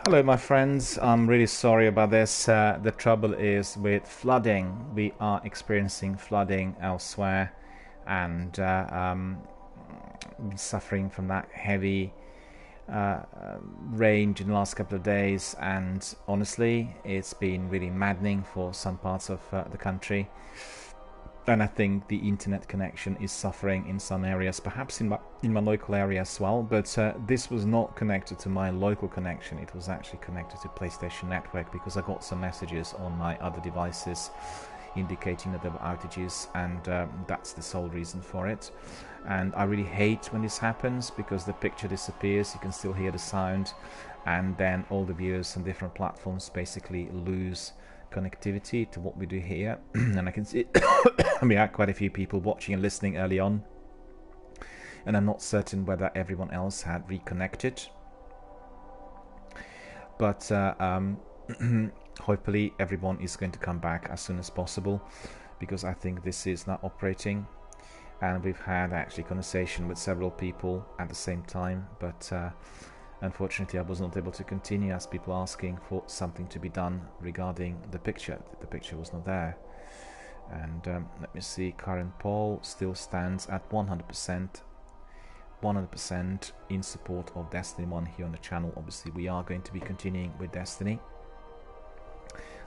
Hello, my friends. I'm really sorry about this. The trouble is with flooding. We are experiencing flooding elsewhere and suffering from that heavy rain in the last couple of days. And honestly, it's been really maddening for some parts of the country. And I think the internet connection is suffering in some areas, perhaps in my local area as well. But this was not connected to my local connection. It was actually connected to PlayStation Network because I got some messages on my other devices indicating that there were outages, and that's the sole reason for it. And I really hate when this happens because the picture disappears, you can still hear the sound, and then all the viewers on different platforms basically lose connectivity to what we do here. And I can see we had quite a few people watching and listening early on, and I'm not certain whether everyone else had reconnected, but hopefully everyone is going to come back as soon as possible, because I think this is not operating. And we've had actually conversation with several people at the same time, but unfortunately I was not able to continue as people asking for something to be done regarding the picture. The picture was not there. And let me see, current poll still stands at 100% in support of Destiny 1 here on the channel. Obviously we are going to be continuing with Destiny.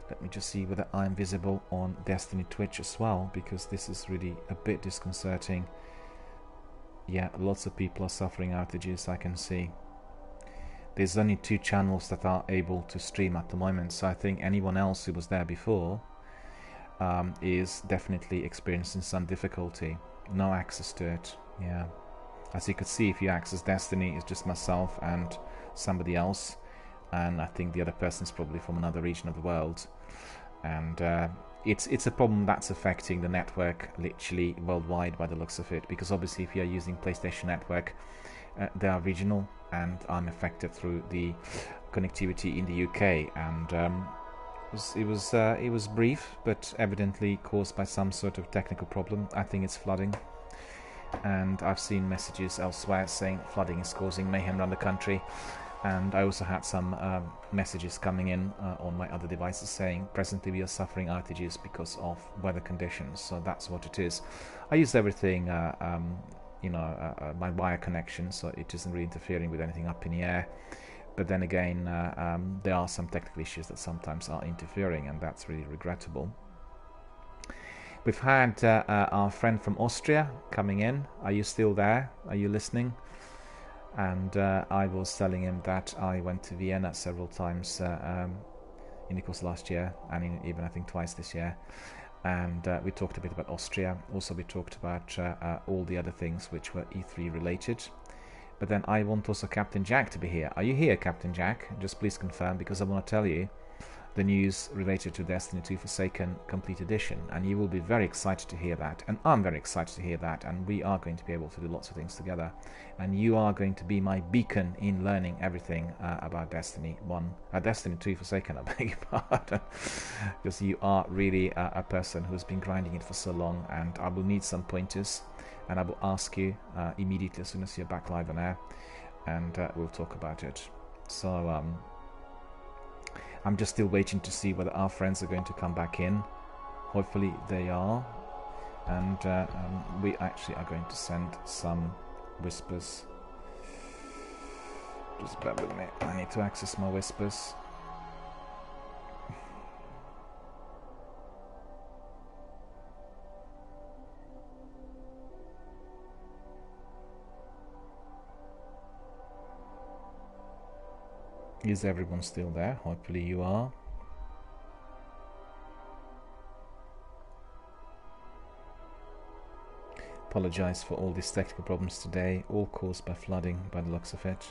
Let me just see whether I'm visible on Destiny Twitch as well, because this is really a bit disconcerting. Yeah, lots of people are suffering outages, I can see. There's only 2 channels that are able to stream at the moment, so I think anyone else who was there before is definitely experiencing some difficulty. No access to it. Yeah, as you could see, if you access Destiny, it's just myself and somebody else, and I think the other person is probably from another region of the world. And it's a problem that's affecting the network literally worldwide by the looks of it, because obviously if you're using PlayStation Network, they are regional, and I'm affected through the connectivity in the UK. And it was brief, but evidently caused by some sort of technical problem. I think it's flooding, and I've seen messages elsewhere saying flooding is causing mayhem around the country. And I also had some messages coming in on my other devices saying presently we are suffering outages because of weather conditions. So that's what it is. I use everything my wire connection, so it isn't really interfering with anything up in the air. But then again, there are some technical issues that sometimes are interfering, and that's really regrettable. We've had our friend from Austria coming in. Are you still there? Are you listening? And I was telling him that I went to Vienna several times in the course of last year, and even I think twice this year. And we talked a bit about Austria. Also, we talked about all the other things which were E3 related. But then I want also Captain Jack to be here. Are you here, Captain Jack? Just please confirm, because I want to tell you the news related to Destiny 2 Forsaken Complete Edition, and you will be very excited to hear that, and I'm very excited to hear that, and we are going to be able to do lots of things together, and you are going to be my beacon in learning everything about Destiny 2 Forsaken, I beg your pardon, because you are really a person who's been grinding it for so long, and I will need some pointers, and I will ask you immediately as soon as you're back live on air, and we'll talk about it. So I'm just still waiting to see whether our friends are going to come back in. Hopefully they are. And we actually are going to send some whispers. Just bear with me. I need to access my whispers. Is everyone still there? Hopefully you are. Apologize for all these technical problems today, all caused by flooding by the looks of it.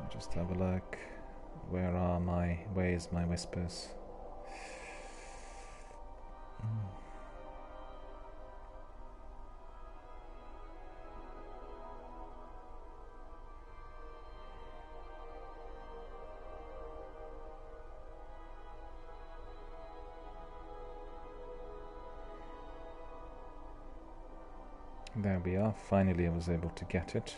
I'll just have a look. Where is my whispers? There we are, finally I was able to get it.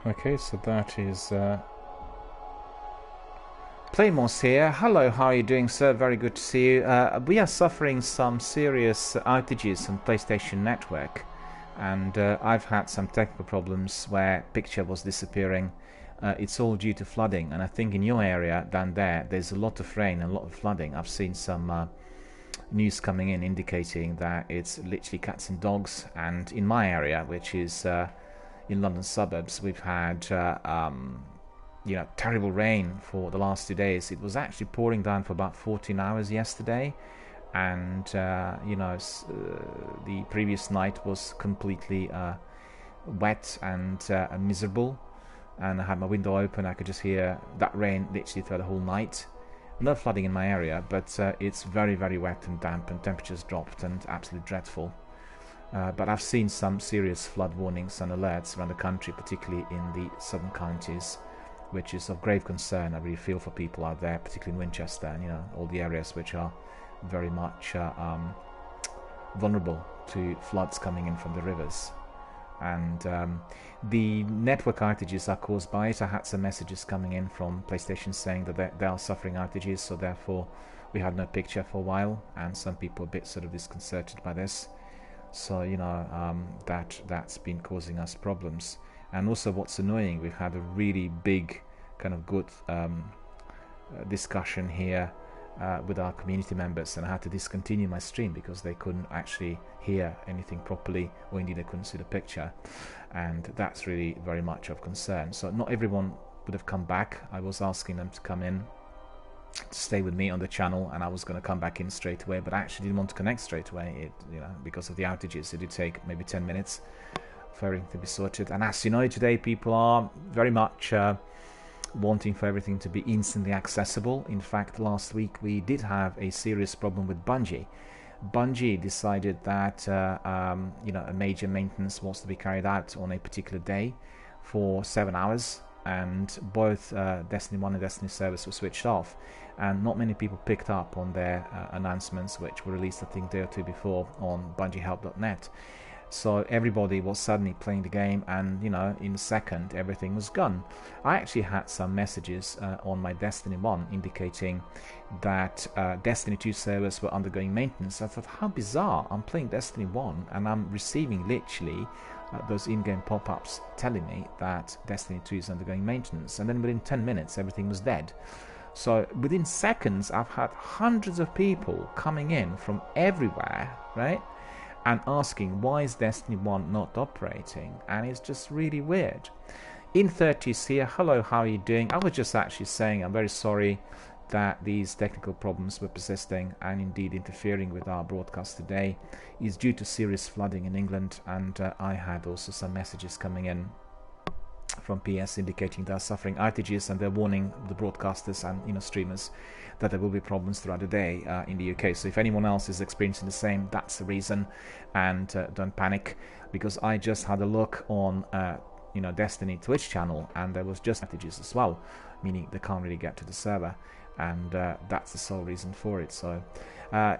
Okay, so that is Playmos here. Hello, how are you doing, sir? Very good to see you. We are suffering some serious outages on PlayStation Network, and I've had some technical problems where picture was disappearing. It's all due to flooding, and I think in your area down there's a lot of rain and a lot of flooding. I've seen some news coming in indicating that it's literally cats and dogs, and in my area, which is in London suburbs, we've had terrible rain for the last 2 days. It was actually pouring down for about 14 hours yesterday, and the previous night was completely wet and miserable, and I had my window open. I could just hear that rain literally through the whole night. No flooding in my area, but it's very, very wet and damp, and temperatures dropped and absolutely dreadful. But I've seen some serious flood warnings and alerts around the country, particularly in the southern counties, which is of grave concern. I really feel for people out there, particularly in Winchester and all the areas which are very much vulnerable to floods coming in from the rivers. And the network outages are caused by it. I had some messages coming in from PlayStation saying that they are suffering outages, so therefore we had no picture for a while, and some people are a bit sort of disconcerted by this. So that's been causing us problems. And also, what's annoying, we've had a really big kind of good discussion here with our community members, and I had to discontinue my stream because they couldn't actually hear anything properly, or indeed they couldn't see the picture, and that's really very much of concern. So not everyone would have come back. I was asking them to come in to stay with me on the channel, and I was going to come back in straight away, but I actually didn't want to connect straight away. Because of the outages, it did take maybe 10 minutes for everything to be sorted. And as you know, today people are very much wanting for everything to be instantly accessible. In fact, last week we did have a serious problem with Bungie. Bungie decided that a major maintenance was to be carried out on a particular day for 7 hours, and both Destiny 1 and Destiny servers were switched off, and not many people picked up on their announcements, which were released I think a day or two before on bungiehelp.net. So everybody was suddenly playing the game, and in a second everything was gone. I actually had some messages on my Destiny 1 indicating that Destiny 2 servers were undergoing maintenance. I thought, how bizarre, I'm playing Destiny 1 and I'm receiving literally those in-game pop-ups telling me that Destiny 2 is undergoing maintenance, and then within 10 minutes everything was dead. So within seconds I've had hundreds of people coming in from everywhere, right, and asking why is Destiny 1 not operating, and it's just really weird. In 30s here, hello, how are you doing? I was just actually saying I'm very sorry that these technical problems were persisting and indeed interfering with our broadcast today is due to serious flooding in England, and I had also some messages coming in from PS indicating they're suffering outages, and they're warning the broadcasters and streamers that there will be problems throughout the day in the UK. So if anyone else is experiencing the same, that's the reason, and don't panic, because I just had a look on Destiny Twitch channel, and there was just outages as well, meaning they can't really get to the server, and that's the sole reason for it. So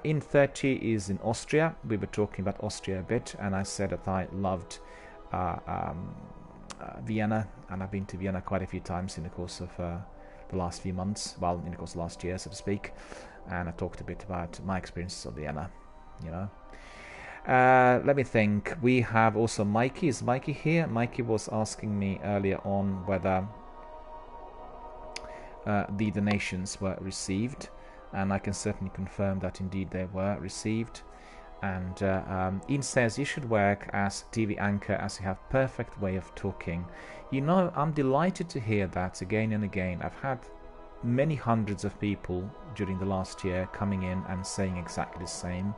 in 30 is in Austria. We were talking about Austria a bit, and I said that I loved Vienna, and I've been to Vienna quite a few times in the course of the last few months, well, in the course of last year, so to speak, and I talked a bit about my experiences of Vienna, let me think. We have also Mikey. Is Mikey here? Mikey was asking me earlier on whether the donations were received, and I can certainly confirm that indeed they were received. And Ian says you should work as TV anchor as you have perfect way of talking. I'm delighted to hear that again and again. I've had many hundreds of people during the last year coming in and saying exactly the same.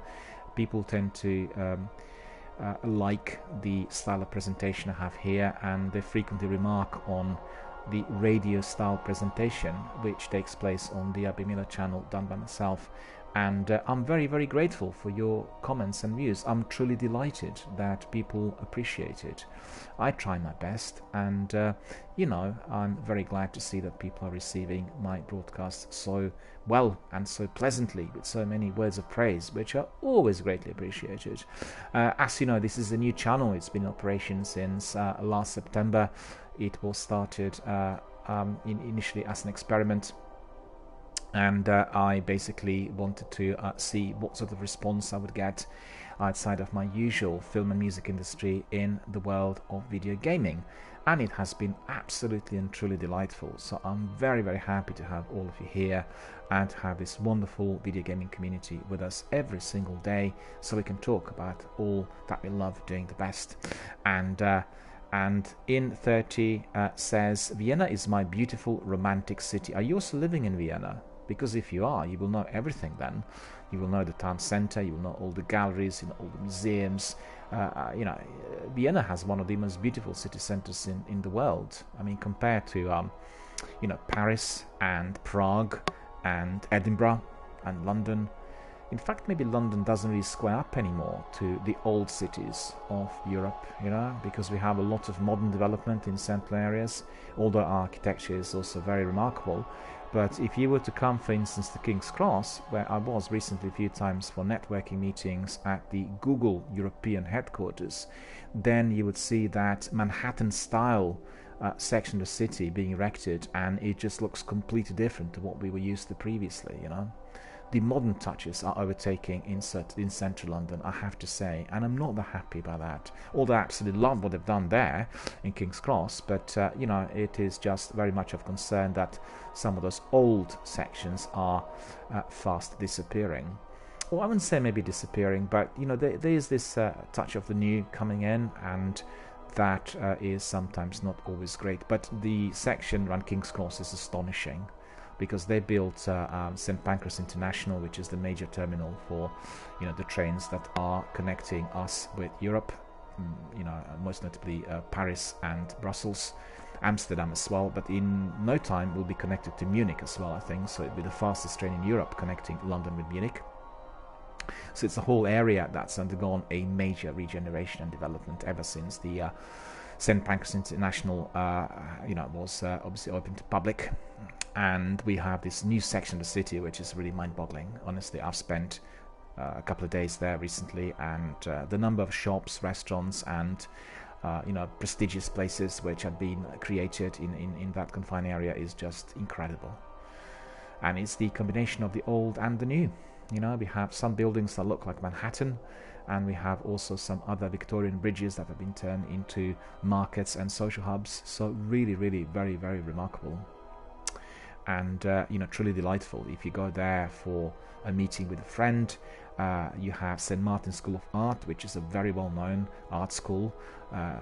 People tend to like the style of presentation I have here, and they frequently remark on the radio style presentation which takes place on the DRBMiller channel done by myself, And I'm very, very grateful for your comments and views. I'm truly delighted that people appreciate it. I try my best, and I'm very glad to see that people are receiving my broadcasts so well and so pleasantly, with so many words of praise, which are always greatly appreciated. As you know, this is a new channel. It's been in operation since last September. It was started initially as an experiment, and I basically wanted to see what sort of response I would get outside of my usual film and music industry in the world of video gaming, and it has been absolutely and truly delightful. So I'm very, very happy to have all of you here and have this wonderful video gaming community with us every single day, so we can talk about all that we love doing the best. And in 30 says, Vienna is my beautiful romantic city. Are you also living in Vienna? Because if you are, you will know everything then. You will know the town center, you will know all the galleries, all the museums. Vienna has one of the most beautiful city centers in the world. I mean, compared to, Paris and Prague and Edinburgh and London. In fact, maybe London doesn't really square up anymore to the old cities of Europe, because we have a lot of modern development in central areas, although architecture is also very remarkable. But if you were to come, for instance, to King's Cross, where I was recently a few times for networking meetings at the Google European headquarters, then you would see that Manhattan-style section of the city being erected, and it just looks completely different to what we were used to previously, The modern touches are overtaking in central London, I have to say, and I'm not that happy about that. Although I absolutely love what they've done there in King's Cross, but it is just very much of concern that some of those old sections are fast disappearing. Well, I wouldn't say maybe disappearing, but there is this touch of the new coming in, and that is sometimes not always great. But the section around King's Cross is astonishing, because they built St. Pancras International, which is the major terminal for, the trains that are connecting us with Europe, most notably Paris and Brussels, Amsterdam as well, but in no time will be connected to Munich as well, I think, so it'll be the fastest train in Europe connecting London with Munich. So it's a whole area that's undergone a major regeneration and development ever since the St. Pancras International was obviously open to public. And we have this new section of the city, which is really mind-boggling. Honestly, I've spent a couple of days there recently, and the number of shops, restaurants, and prestigious places which have been created in that confined area is just incredible. And it's the combination of the old and the new. We have some buildings that look like Manhattan, and we have also some other Victorian bridges that have been turned into markets and social hubs. So really, really very, very remarkable. And truly delightful. If you go there for a meeting with a friend, you have St. Martin's School of Art, which is a very well-known art school,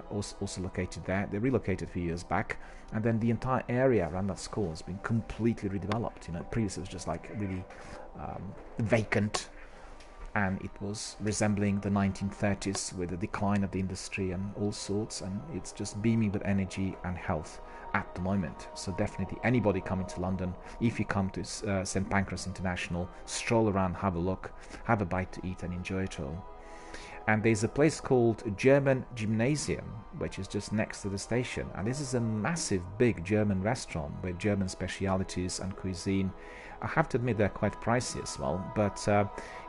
also located there. They relocated a few years back, and then the entire area around that school has been completely redeveloped. Previously it was just like really vacant, and it was resembling the 1930s with the decline of the industry and all sorts, and it's just beaming with energy and health at the moment. So definitely anybody coming to London, if you come to St. Pancras International, stroll around, have a look, have a bite to eat and enjoy it all. And there's a place called German Gymnasium, which is just next to the station, and this is a massive big German restaurant with German specialities and cuisine. I have to admit they're quite pricey as well, but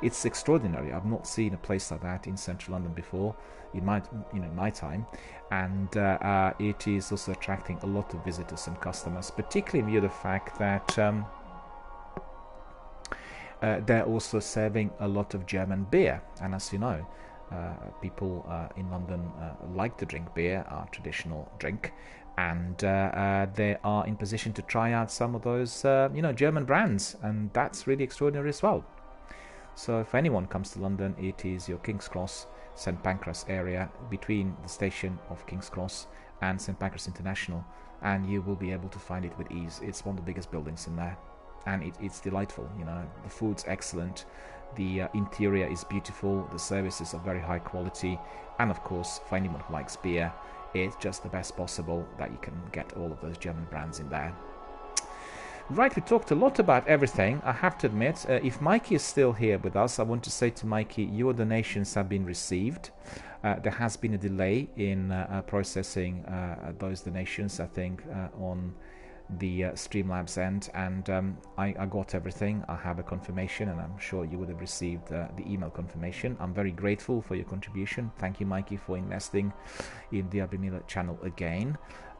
it's extraordinary. I've not seen a place like that in central London before in my time, and it is also attracting a lot of visitors and customers, particularly in view of the fact that they're also serving a lot of German beer. And as you know, people in London like to drink beer, our traditional drink, and they are in position to try out some of those German brands, and that's really extraordinary as well. So if anyone comes to London, it is your King's Cross, St. Pancras area, between the station of King's Cross and St. Pancras International, and you will be able to find it with ease. It's one of the biggest buildings in there, and it's delightful. The food's excellent, the interior is beautiful, the services are very high quality, and of course, for anyone who likes beer, it's just the best possible that you can get all of those German brands in there. Right, we talked a lot about everything, I have to admit. If Mikey is still here with us, I want to say to Mikey, your donations have been received. There has been a delay in processing those donations, I think, on the Streamlabs end, and I got everything. I have a confirmation, and I'm sure you would have received the email confirmation. I'm very grateful for your contribution. Thank you, Mikey, for investing in the DRBMiller channel again.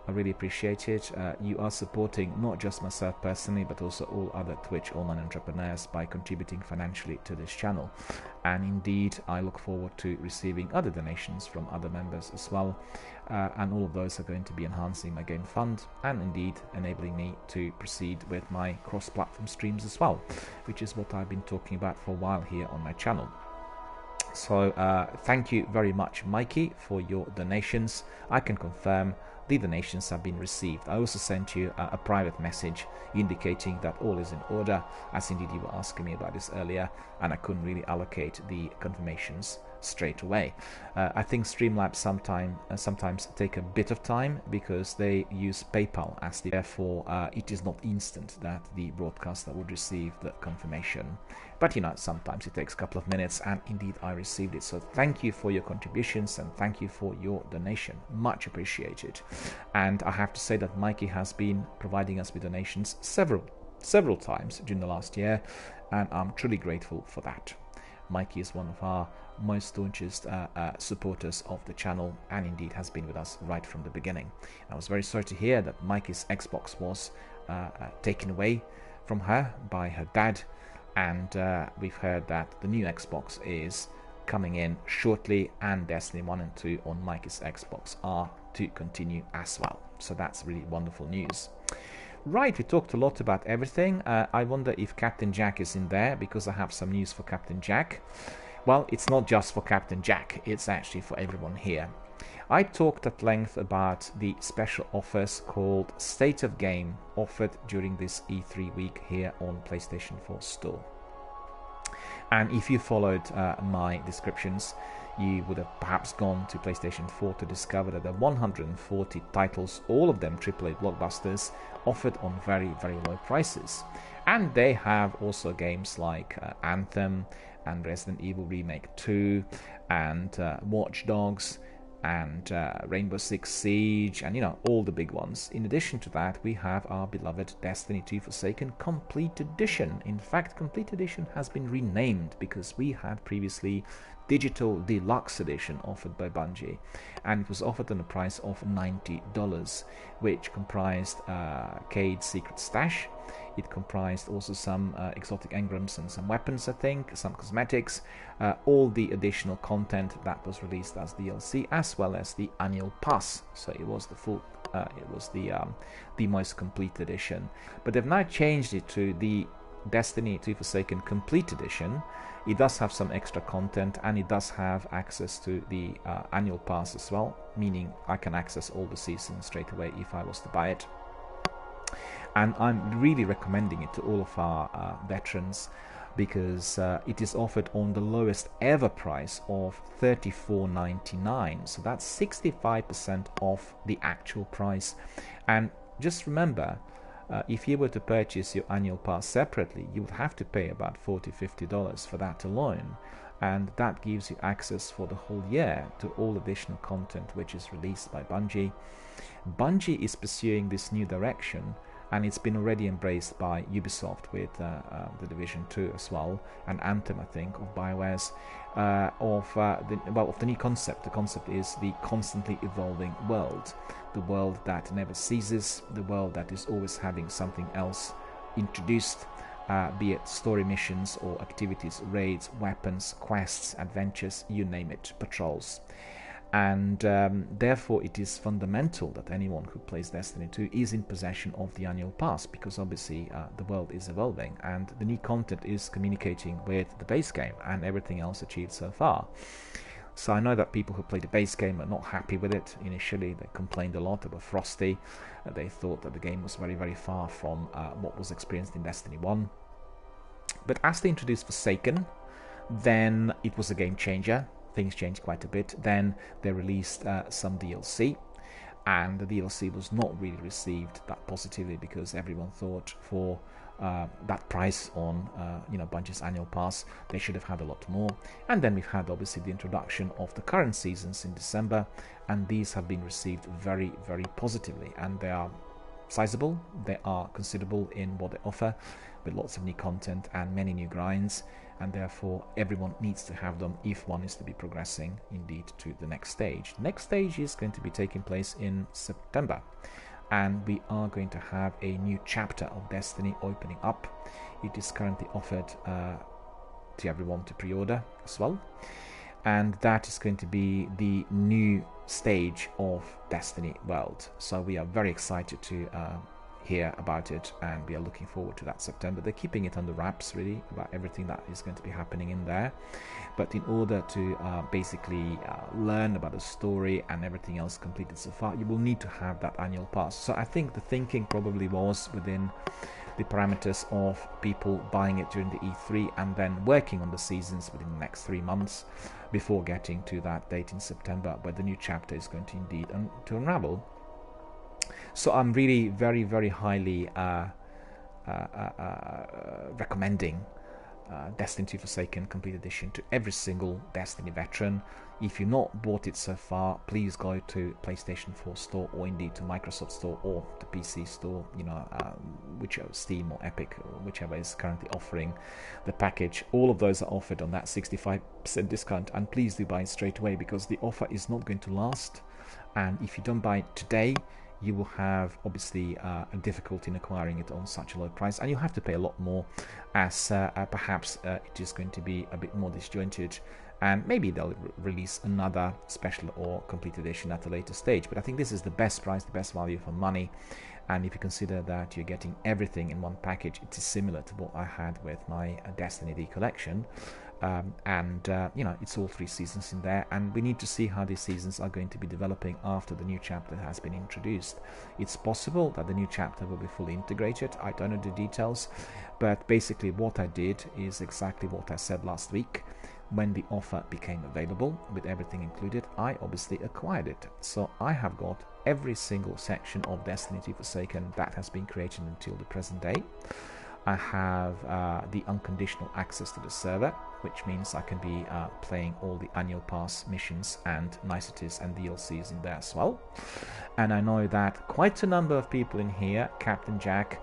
I really appreciate it. You are supporting not just myself personally, but also all other Twitch online entrepreneurs by contributing financially to this channel. And indeed, I look forward to receiving other donations from other members as well. And all of those are going to be enhancing my game fund and indeed enabling me to proceed with my cross-platform streams as well, which is what I've been talking about for a while here on my channel. So thank you very much, Mikey, for your donations. I can confirm the donations have been received. I also sent you a private message indicating that all is in order, as indeed you were asking me about this earlier, and I couldn't really allocate the confirmations straight away. I think Streamlabs sometimes take a bit of time because they use PayPal as the, therefore it is not instant that the broadcaster would receive the confirmation. But you know, sometimes it takes a couple of minutes, and indeed I received it. So thank you for your contributions and thank you for your donation. Much appreciated. And I have to say that Mikey has been providing us with donations several times during the last year, and I'm truly grateful for that. Mikey is one of our most staunchest supporters of the channel, and indeed has been with us right from the beginning. I was very sorry to hear that Mikey's Xbox was taken away from her by her dad, and we've heard that the new Xbox is coming in shortly, and Destiny 1 and 2 on Mikey's Xbox are to continue as well. So that's really wonderful news. Right, we talked a lot about everything. I wonder if Captain Jack is in there, because I have some news for Captain Jack. Well, it's not just for Captain Jack, it's actually for everyone here. I talked at length about the special offers called State of Game offered during this E3 week here on PlayStation 4 Store. And if you followed my descriptions, you would have perhaps gone to PlayStation 4 to discover that there are 140 titles, all of them AAA blockbusters, offered on very, very low prices. And they have also games like Anthem and Resident Evil Remake 2 and Watch Dogs and Rainbow Six Siege, and you know, all the big ones. In addition to that, we have our beloved Destiny 2 Forsaken Complete Edition. In fact, Complete Edition has been renamed because we had previously Digital Deluxe Edition offered by Bungie, and it was offered on a price of $90, which comprised Cade's Secret Stash. It comprised also some exotic engrams and some weapons, I think, some cosmetics, all the additional content that was released as DLC, as well as the annual pass. So it was the full, it was the most complete edition. But they've now changed it to the Destiny 2 Forsaken Complete Edition. It does have some extra content, and it does have access to the annual pass as well, meaning I can access all the seasons straight away if I was to buy it. And I'm really recommending it to all of our veterans, because it is offered on the lowest ever price of $34.99, so that's 65% off the actual price. And just remember, if you were to purchase your annual pass separately, you would have to pay about $40–50 for that alone, and that gives you access for the whole year to all additional content which is released by Bungie. Bungie is pursuing this new direction, and it's been already embraced by Ubisoft with The Division 2 as well, and Anthem, I think, of BioWare's, of the new concept. The concept is the constantly evolving world, the world that never ceases, the world that is always having something else introduced, be it story missions or activities, raids, weapons, quests, adventures, you name it, patrols. And therefore it is fundamental that anyone who plays Destiny 2 is in possession of the annual pass, because obviously the world is evolving and the new content is communicating with the base game and everything else achieved so far. So I know that people who played the base game are not happy with it. Initially they complained a lot about Frosty. They thought that the game was very, very far from what was experienced in Destiny 1. But as they introduced Forsaken, then it was a game changer. Things changed quite a bit. Then they released some DLC, and the DLC was not really received that positively because everyone thought for that price on Bungie's annual pass they should have had a lot more. And then we've had obviously the introduction of the current seasons in December, and these have been received very, very positively, and they are sizable, they are considerable in what they offer, with lots of new content and many new grinds, and therefore everyone needs to have them if one is to be progressing indeed to the next stage. The next stage is going to be taking place in September, and we are going to have a new chapter of Destiny opening up. It is currently offered to everyone to pre-order as well, and that is going to be the new stage of Destiny world. So we are very excited to hear about it, and we are looking forward to that September. They're keeping it under wraps really about everything that is going to be happening in there, but in order to basically learn about the story and everything else completed so far, you will need to have that annual pass. So I think the thinking probably was within the parameters of people buying it during the E3 and then working on the seasons within the next 3 months before getting to that date in September where the new chapter is going to indeed to unravel. So I'm really very, very highly recommending Destiny 2 Forsaken Complete Edition to every single Destiny veteran. If you've not bought it so far, please go to PlayStation 4 store or indeed to Microsoft store or the PC store, whichever, Steam or Epic, or whichever is currently offering the package. All of those are offered on that 65% discount, and please do buy it straight away because the offer is not going to last, and if you don't buy it today, you will have obviously a difficulty in acquiring it on such a low price, and you'll have to pay a lot more as perhaps it is going to be a bit more disjointed, and maybe they'll release another special or complete edition at a later stage. But I think this is the best price, the best value for money, and if you consider that you're getting everything in one package, it is similar to what I had with my Destiny D collection. It's all 3 seasons in there, and we need to see how these seasons are going to be developing after the new chapter has been introduced. It's possible that the new chapter will be fully integrated. I don't know the details, but basically what I did is exactly what I said last week. When the offer became available with everything included, I obviously acquired it. So I have got every single section of Destiny 2 Forsaken that has been created until the present day. I have the unconditional access to the server, which means I can be playing all the annual pass missions and niceties and DLCs in there as well. And I know that quite a number of people in here, Captain Jack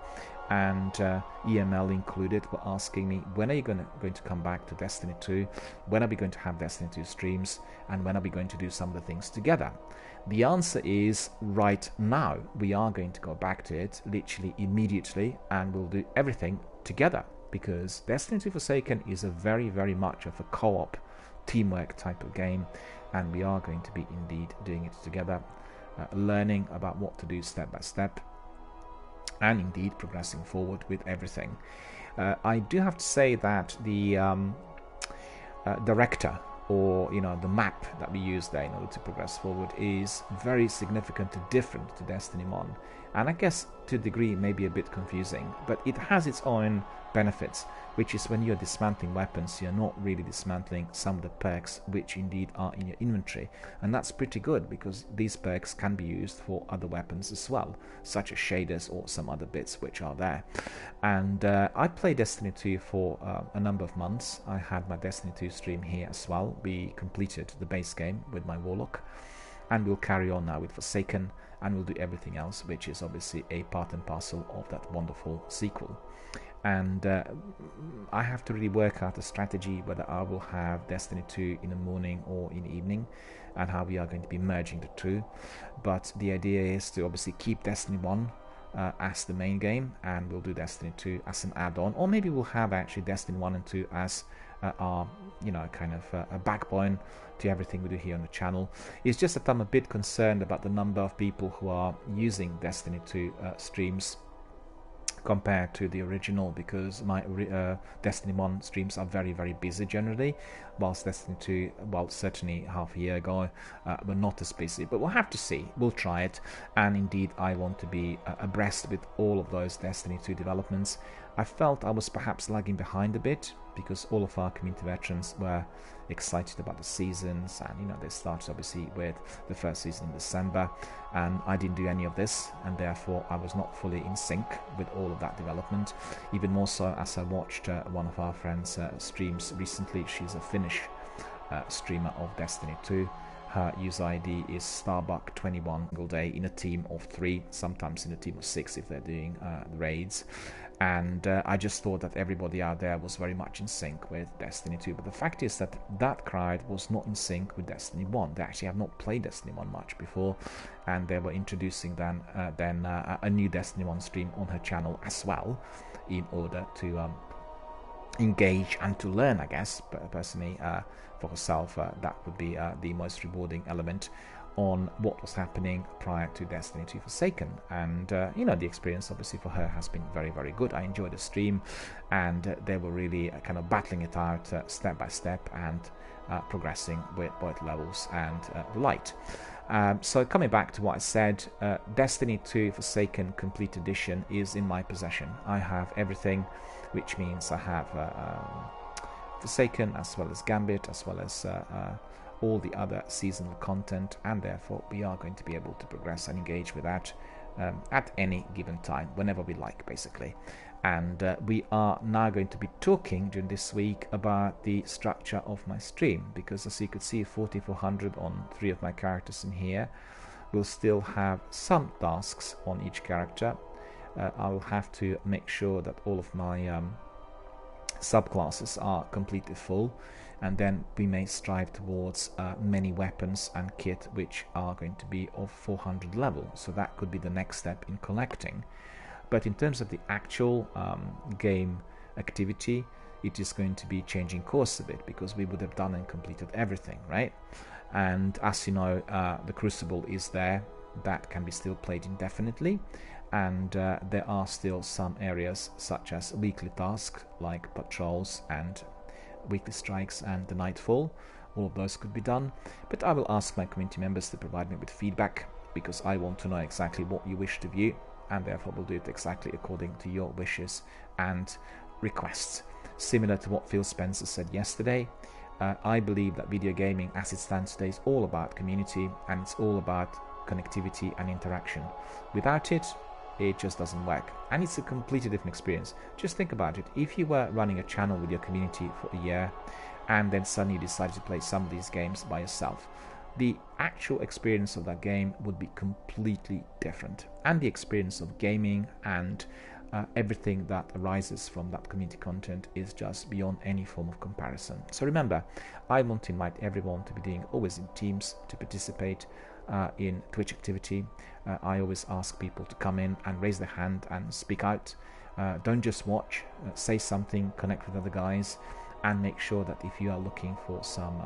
and EML included, were asking me, when are you going to come back to Destiny 2? When are we going to have Destiny 2 streams? And when are we going to do some of the things together? The answer is right now. We are going to go back to it literally immediately, and we'll do everything together, because Destiny 2 Forsaken is a very, very much of a co-op teamwork type of game, and we are going to be indeed doing it together, learning about what to do step by step, and indeed progressing forward with everything. I do have to say that the director, or the map that we use there in order to progress forward, is very significantly different to Destiny 1, and I guess to a degree maybe a bit confusing, but it has its own benefits, which is when you're dismantling weapons, you're not really dismantling some of the perks which indeed are in your inventory, and that's pretty good because these perks can be used for other weapons as well, such as shaders or some other bits which are there. And I played Destiny 2 for a number of months. I had my Destiny 2 stream here as well. We completed the base game with my Warlock, and we'll carry on now with Forsaken, and we'll do everything else, which is obviously a part and parcel of that wonderful sequel. And I have to really work out a strategy whether I will have Destiny 2 in the morning or in the evening, and how we are going to be merging the two. But the idea is to obviously keep Destiny 1 as the main game, and we'll do Destiny 2 as an add-on, or maybe we'll have actually Destiny 1 and 2 as our kind of a backbone to everything we do here on the channel. It's just that I'm a bit concerned about the number of people who are using Destiny 2 streams compared to the original, because my Destiny 1 streams are very, very busy generally, whilst Destiny 2, well, certainly half a year ago, were not as busy. But we'll have to see. We'll try it, and indeed I want to be abreast with all of those Destiny 2 developments. I felt I was perhaps lagging behind a bit because all of our community veterans were excited about the seasons, and they started obviously with the first season in December, and I didn't do any of this, and therefore I was not fully in sync with all of that development. Even more so as I watched one of our friends' streams recently. She's a Finnish streamer of Destiny 2. Her user ID is Starbuck21 single day in a team of 3, sometimes in a team of 6 if they're doing raids. And I just thought that everybody out there was very much in sync with Destiny 2. But the fact is that that crowd was not in sync with Destiny 1. They actually have not played Destiny 1 much before, and they were introducing then a new Destiny 1 stream on her channel as well, in order to engage and to learn, I guess. But personally, for herself, that would be the most rewarding element on what was happening prior to Destiny 2 Forsaken. And the experience obviously for her has been very, very good. I enjoyed the stream, and they were really kind of battling it out step by step and progressing with both levels and the light. So coming back to what I said, Destiny 2 Forsaken Complete Edition is in my possession. I have everything, which means I have Forsaken as well as Gambit, as well as all the other seasonal content, and therefore we are going to be able to progress and engage with that at any given time, whenever we like, basically. And we are now going to be talking during this week about the structure of my stream, because as you could see, 4400 on 3 of my characters in here. We'll still have some tasks on each character. I will have to make sure that all of my subclasses are completely full, and then we may strive towards many weapons and kit which are going to be of 400 level. So that could be the next step in collecting. But in terms of the actual game activity, it is going to be changing course a bit, because we would have done and completed everything, right? And as you know, the Crucible is there. That can be still played indefinitely. And there are still some areas such as weekly tasks like patrols and weekly strikes and the Nightfall. All of those could be done, but I will ask my community members to provide me with feedback, because I want to know exactly what you wish to view, and therefore will do it exactly according to your wishes and requests. Similar to what Phil Spencer said yesterday, I believe that video gaming as it stands today is all about community, and it's all about connectivity and interaction. Without it, it just doesn't work, and it's a completely different experience. Just think about it. If you were running a channel with your community for a year, and then suddenly you decided to play some of these games by yourself, the actual experience of that game would be completely different, and the experience of gaming and everything that arises from that community content is just beyond any form of comparison. So remember, I want to invite everyone to be doing always in teams to participate in Twitch activity. I always ask people to come in and raise their hand and speak out. Don't just watch, say something, connect with other guys, and make sure that if you are looking for some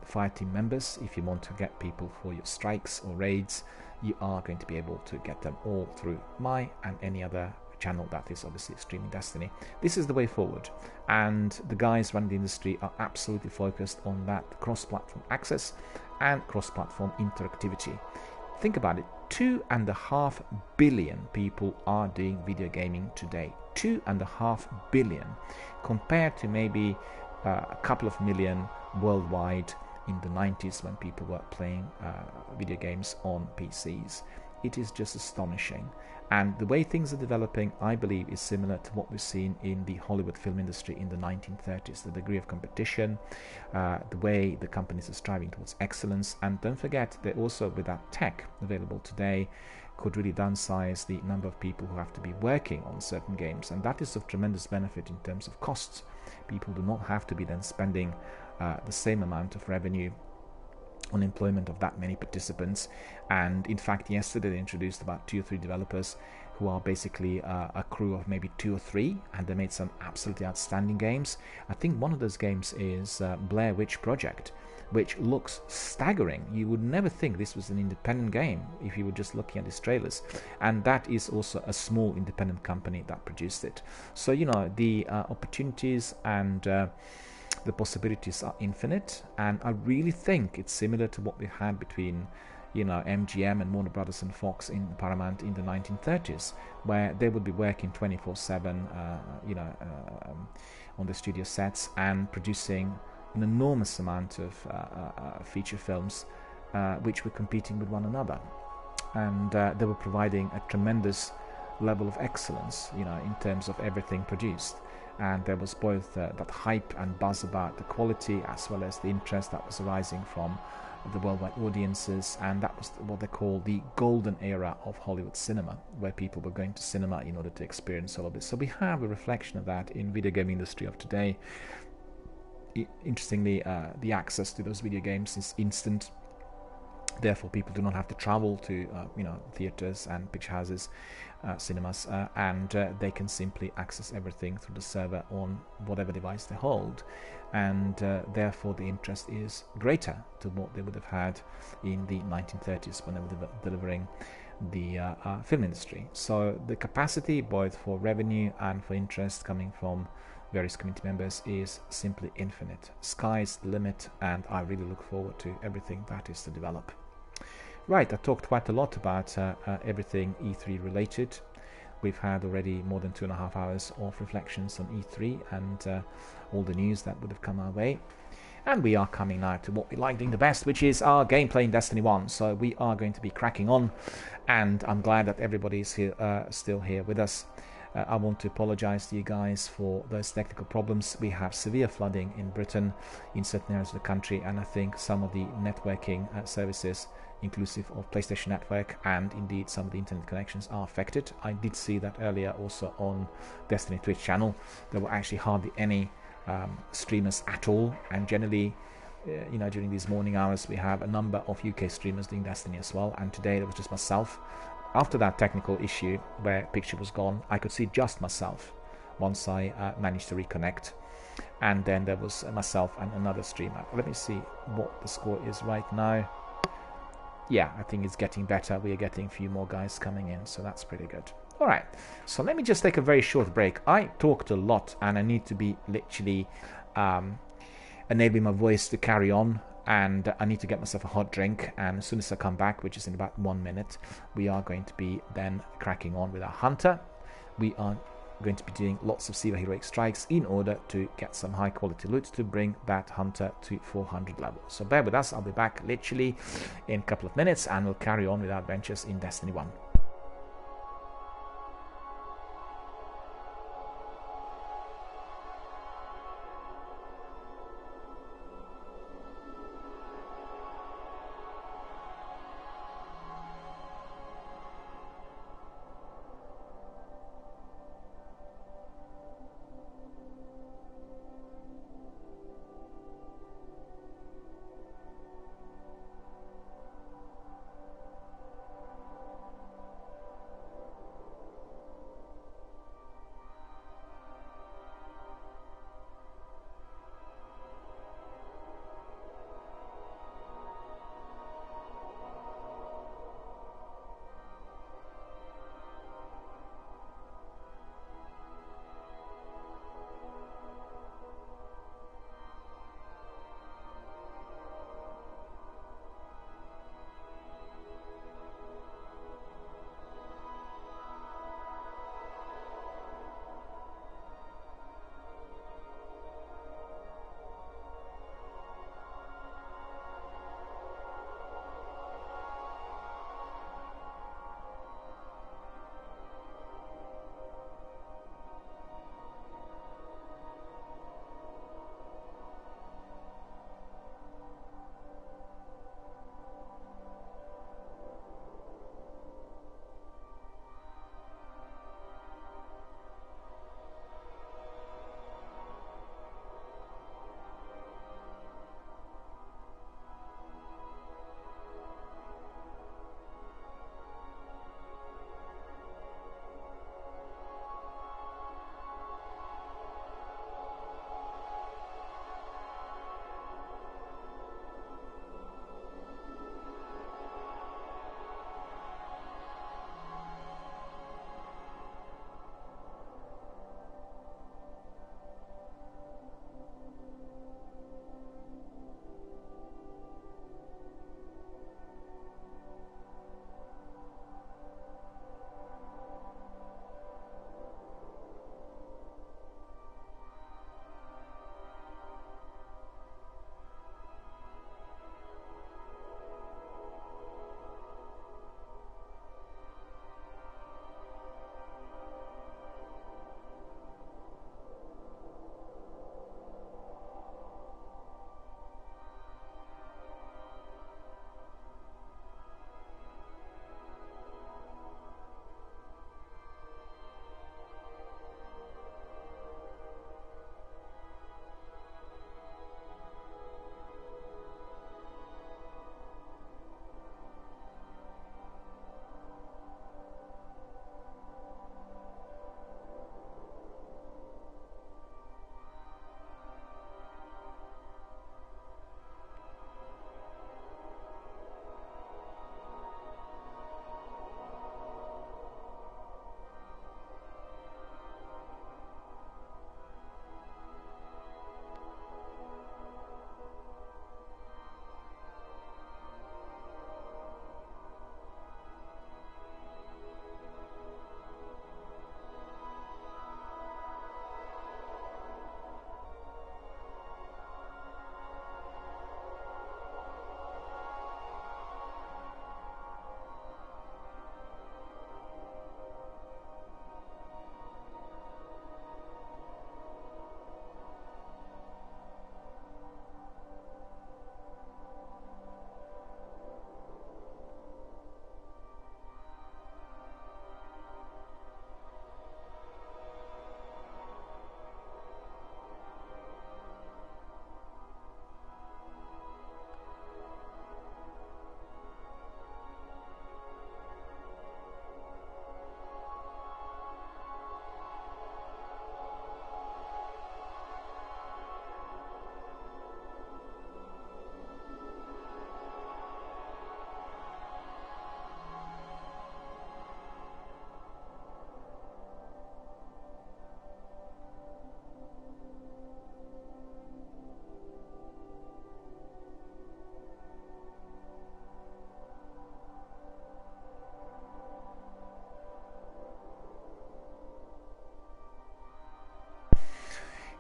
fire team members, if you want to get people for your strikes or raids, you are going to be able to get them all through my and any other channel that is obviously streaming Destiny. This is the way forward, and the guys running the industry are absolutely focused on that cross-platform access and cross-platform interactivity. Think about it, 2.5 billion people are doing video gaming today. 2.5 billion, compared to maybe a couple of million worldwide in the 90s when people were playing video games on PCs. It is just astonishing. And the way things are developing, I believe, is similar to what we've seen in the Hollywood film industry in the 1930s. The degree of competition, the way the companies are striving towards excellence. And don't forget, they also, with that tech available today, could really downsize the number of people who have to be working on certain games. And that is of tremendous benefit in terms of costs. People do not have to be then spending the same amount of revenue on employment of that many participants. And in fact, yesterday they introduced about 2 or 3 developers who are basically a crew of maybe 2 or 3, and they made some absolutely outstanding games. I think one of those games is Blair Witch Project, which looks staggering. You would never think this was an independent game if you were just looking at these trailers, and that is also a small independent company that produced it. So the opportunities and the possibilities are infinite, and I really think it's similar to what we had between MGM and Warner Brothers and Fox in Paramount in the 1930s, where they would be working 24/7, on the studio sets and producing an enormous amount of feature films, which were competing with one another, and they were providing a tremendous level of excellence, in terms of everything produced. And there was both that hype and buzz about the quality, as well as the interest that was arising from the worldwide audiences, and that was what they call the golden era of Hollywood cinema, where people were going to cinema in order to experience all of this. So we have a reflection of that in video game industry of today. Interestingly, the access to those video games is instant. Therefore, people do not have to travel to theaters and picture houses, cinemas, and they can simply access everything through the server on whatever device they hold, and therefore the interest is greater to what they would have had in the 1930s when they were delivering the film industry. So the capacity both for revenue and for interest coming from various community members is simply infinite. Sky's the limit, and I really look forward to everything that is to develop. Right, I talked quite a lot about everything E3 related. We've had already more than 2.5 hours of reflections on E3 and all the news that would have come our way. And we are coming now to what we like doing the best, which is our gameplay in Destiny 1. So we are going to be cracking on, and I'm glad that everybody is here, still here with us. I want to apologize to you guys for those technical problems. We have severe flooding in Britain, in certain areas of the country, and I think some of the networking services, inclusive of PlayStation Network and indeed some of the internet connections, are affected. I did see that earlier also on Destiny Twitch channel. There were actually hardly any streamers at all, and generally during these morning hours we have a number of UK streamers doing Destiny as well, and today there was just myself. After that technical issue where picture was gone, I could see just myself once I managed to reconnect, and then there was myself and another streamer. Let me see what the score is right now. Yeah, I think it's getting better. We are getting a few more guys coming in, so that's pretty good. Alright, so let me just take a very short break. I talked a lot and I need to be literally enabling my voice to carry on, and I need to get myself a hot drink, and as soon as I come back, which is in about 1 minute, we are going to be then cracking on with our hunter. We are going to be doing lots of Siva heroic strikes in order to get some high quality loot to bring that hunter to 400 level. So bear with us, I'll be back literally in a couple of minutes, and we'll carry on with our adventures in Destiny 1.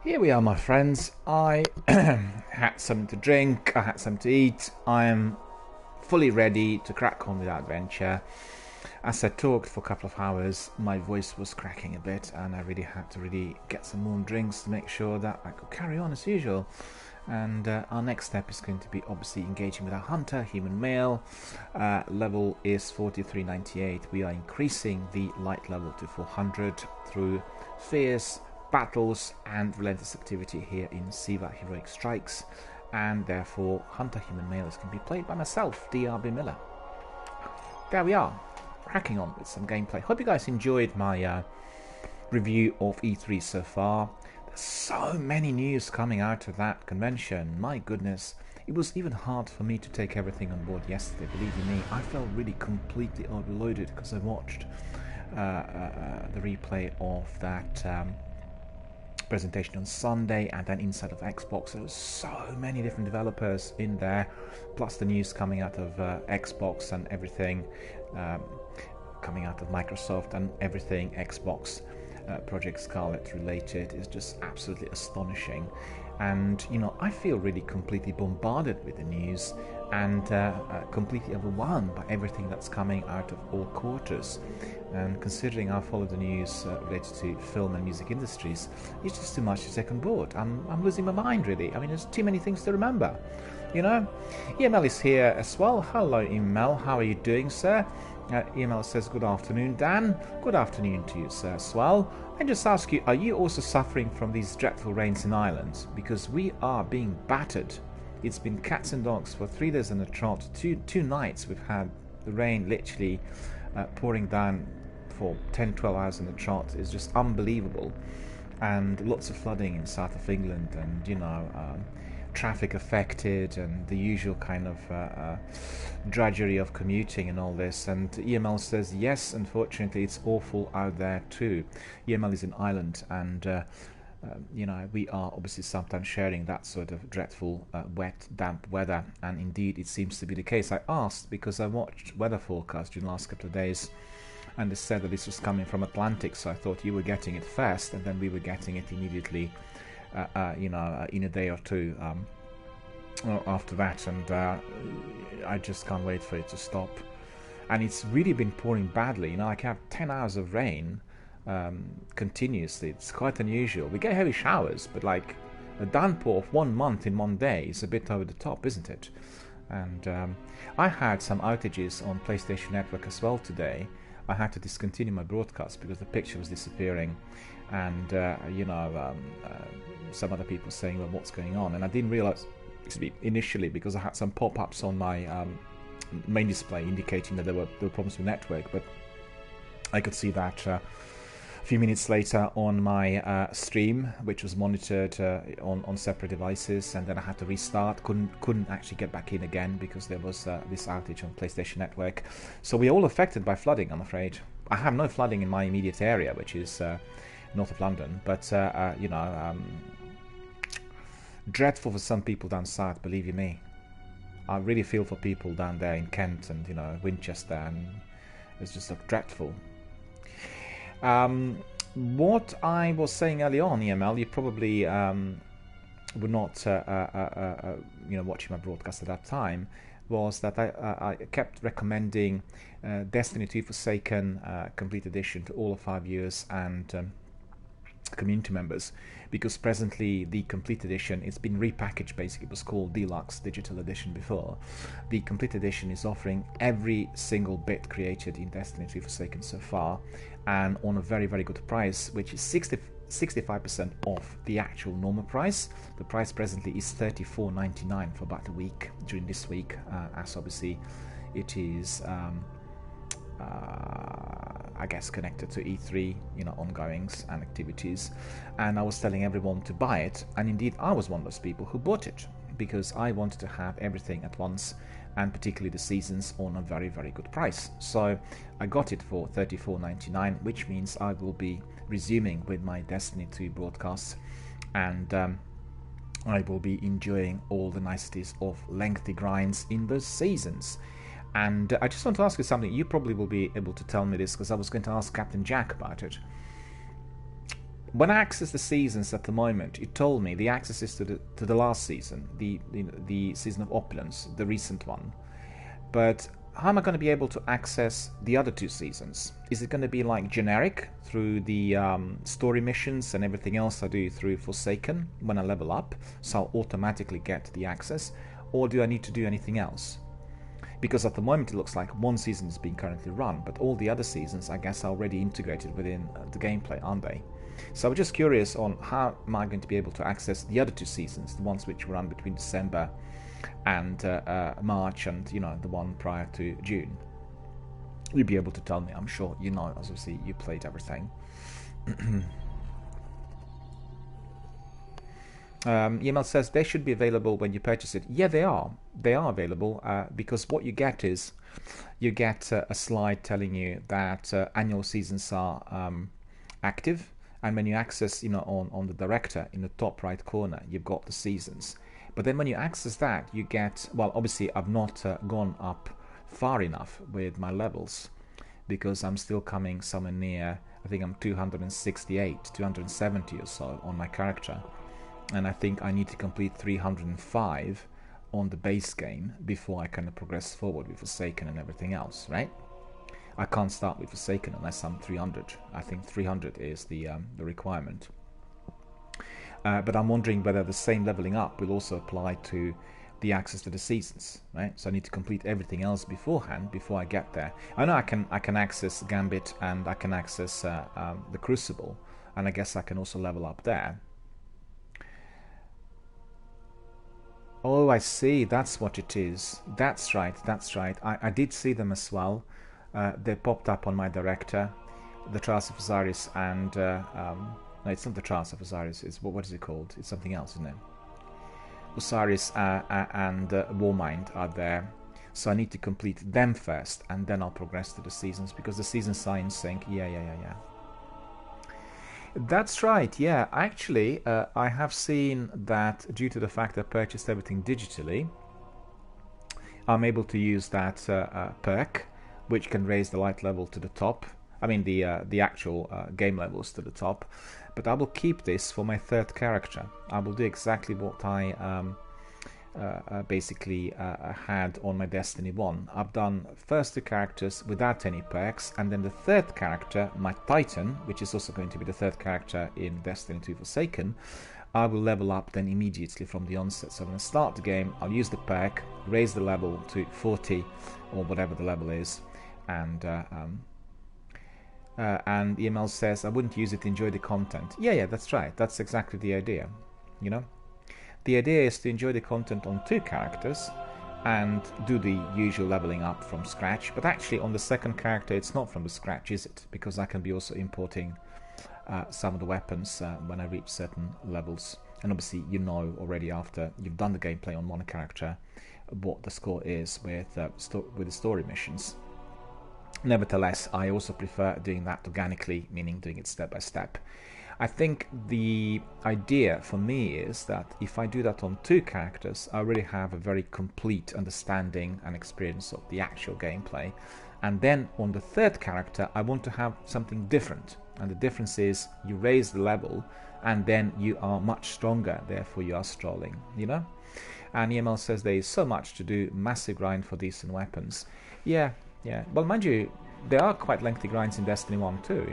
Here we are, my friends. I had something to drink, I had something to eat. I am fully ready to crack on with our adventure. As I talked for a couple of hours, my voice was cracking a bit, and I really had to get some more drinks to make sure that I could carry on as usual. And our next step is going to be obviously engaging with our hunter, human male. Level is 4398. We are increasing the light level to 400 through fierce battles and relentless activity here in Siva Heroic Strikes, and therefore Hunter Human Male is going to be played by myself, DRBMiller. There we are, cracking on with some gameplay. Hope you guys enjoyed my review of E3 so far. There's so many news coming out of that convention, my goodness. It was even hard for me to take everything on board yesterday, believe you me. I felt really completely overloaded because I watched the replay of that presentation on Sunday, and then inside of Xbox there was so many different developers in there, plus the news coming out of Xbox and everything coming out of Microsoft and everything Xbox Project Scarlet related is just absolutely astonishing. And you know, I feel really completely bombarded with the news and completely overwhelmed by everything that's coming out of all quarters. And considering I follow the news related to film and music industries, it's just too much to take on board. I'm losing my mind, really. I mean, there's too many things to remember, you know. EML is here as well. Hello, EML. How are you doing, sir? EML says, good afternoon, Dan. Good afternoon to you, sir, as well. I just ask you, are you also suffering from these dreadful rains in Ireland? Because we are being battered. It's been cats and dogs for 3 days on the trot. Two nights we've had the rain literally pouring down for 10-12 hours on the trot. Is just unbelievable. And lots of flooding in south of England, and you know, traffic affected, and the usual kind of drudgery of commuting and all this. And EML says, yes, unfortunately it's awful out there too. EML is in Ireland, and you know, we are obviously sometimes sharing that sort of dreadful wet, damp weather, and indeed it seems to be the case. I asked because I watched weather forecast during the last couple of days, and they said that this was coming from Atlantic, so I thought you were getting it first, and then we were getting it immediately, you know, in a day or two after that, and I just can't wait for it to stop. And it's really been pouring badly, you know. I can have 10 hours of rain continuously. It's quite unusual. We get heavy showers, but like a downpour of 1 month in 1 day is a bit over the top, isn't it? And I had some outages on PlayStation Network as well today. I had to discontinue my broadcast because the picture was disappearing, and you know, some other people saying, well, what's going on? And I didn't realize initially, because I had some pop-ups on my main display indicating that there were problems with network, but I could see that a few minutes later on my stream, which was monitored on separate devices, and then I had to restart. Couldn't actually get back in again because there was this outage on PlayStation Network. So we're all affected by flooding, I'm afraid. I have no flooding in my immediate area, which is north of London, but you know, dreadful for some people down south, believe you me. I really feel for people down there in Kent and, you know, Winchester, and it's just dreadful. What I was saying early on, EML, you probably were not you know, watching my broadcast at that time, was that I kept recommending Destiny 2 Forsaken Complete Edition to all of our viewers and community members, because presently the Complete Edition, it's been repackaged. Basically, it was called Deluxe Digital Edition before. The Complete Edition is offering every single bit created in Destiny 2 Forsaken so far, and on a very, very good price, which is 65% off the actual normal price. The price presently is $34.99 for about a week during this week, as obviously it is I guess connected to E3, you know, ongoings and activities. And I was telling everyone to buy it, and indeed I was one of those people who bought it because I wanted to have everything at once, and particularly the seasons, on a very, very good price. So I got it for $34.99, which means I will be resuming with my Destiny 2 broadcasts, and I will be enjoying all the niceties of lengthy grinds in those seasons. And I just want to ask you something. You probably will be able to tell me this, because I was going to ask Captain Jack about it. when I access the seasons at the moment, it told me the access is to the last season, the season of Opulence, the recent one. But how am I going to be able to access the other 2 seasons? Is it going to be like generic through the story missions and everything else I do through Forsaken when I level up, so I'll automatically get the access, or do I need to do anything else? Because at the moment it looks like 1 season is being currently run, but all the other seasons I guess are already integrated within the gameplay, aren't they? So I'm just curious on how am I going to be able to access the other 2 seasons, the ones which run between December and March, and the one prior to June. You'll be able to tell me, I'm sure, as obviously you played everything. Email says they should be available when you purchase it. Yeah, they are available, because what you get is you get a slide telling you that annual seasons are active, and when you access on the director in the top right corner, you've got the seasons. But then when you access that, you get, well, obviously I've not gone up far enough with my levels, because I'm still coming somewhere near, I think I'm 268, 270 or so on my character, and I think I need to complete 305 on the base game before I can progress forward with Forsaken and everything else, right? I can't start with Forsaken unless I'm 300. I think 300 is the requirement. But I'm wondering whether the same leveling up will also apply to the access to the seasons, right? So I need to complete everything else beforehand before I get there. I know I can access Gambit, and I can access the Crucible, and I guess I can also level up there. Oh, I see. That's what it is. That's right. I did see them as well. They popped up on my director, the Trials of Osiris, and no, it's not the Trials of Osiris. It's what is it called? It's something else, isn't it? Osiris and Warmind are there, so I need to complete them first, and then I'll progress to the seasons, because the seasons are in sync. Yeah. That's right. Yeah, actually, I have seen that due to the fact I purchased everything digitally, I'm able to use that perk, which can raise the light level to the top. I mean the actual game levels to the top. But I will keep this for my 3rd character. I will do exactly what I basically had on my Destiny 1. I've done first 2 characters without any perks, and then the 3rd character, my Titan, which is also going to be the 3rd character in Destiny 2 Forsaken, I will level up then immediately from the onset. So when I start the game, I'll use the perk, raise the level to 40 or whatever the level is, and EML says I wouldn't use it to enjoy the content. Yeah, that's right. That's exactly the idea. The idea is to enjoy the content on 2 characters and do the usual leveling up from scratch. But actually on the 2nd character it's not from the scratch, is it? Because I can be also importing some of the weapons when I reach certain levels. And obviously already after you've done the gameplay on 1 character what the score is with the story missions. Nevertheless, I also prefer doing that organically, meaning doing it step by step. I think the idea for me is that if I do that on 2 characters, I really have a very complete understanding and experience of the actual gameplay. And then on the 3rd character, I want to have something different. And the difference is you raise the level and then you are much stronger, therefore you are strolling, And EML says there is so much to do, massive grind for decent weapons. Yeah. Well, mind you, there are quite lengthy grinds in Destiny 1 too,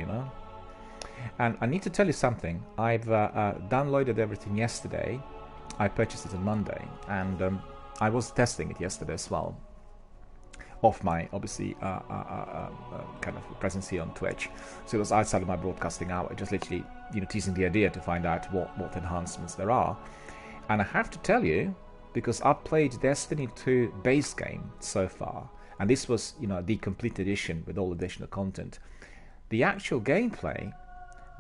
And I need to tell you something. I've downloaded everything yesterday. I purchased it on Monday, and I was testing it yesterday as well. Off my, obviously, kind of presence here on Twitch. So it was outside of my broadcasting hour, just literally, teasing the idea to find out what enhancements there are. And I have to tell you, because I've played Destiny 2 base game so far, and this was, the complete edition with all additional content. The actual gameplay,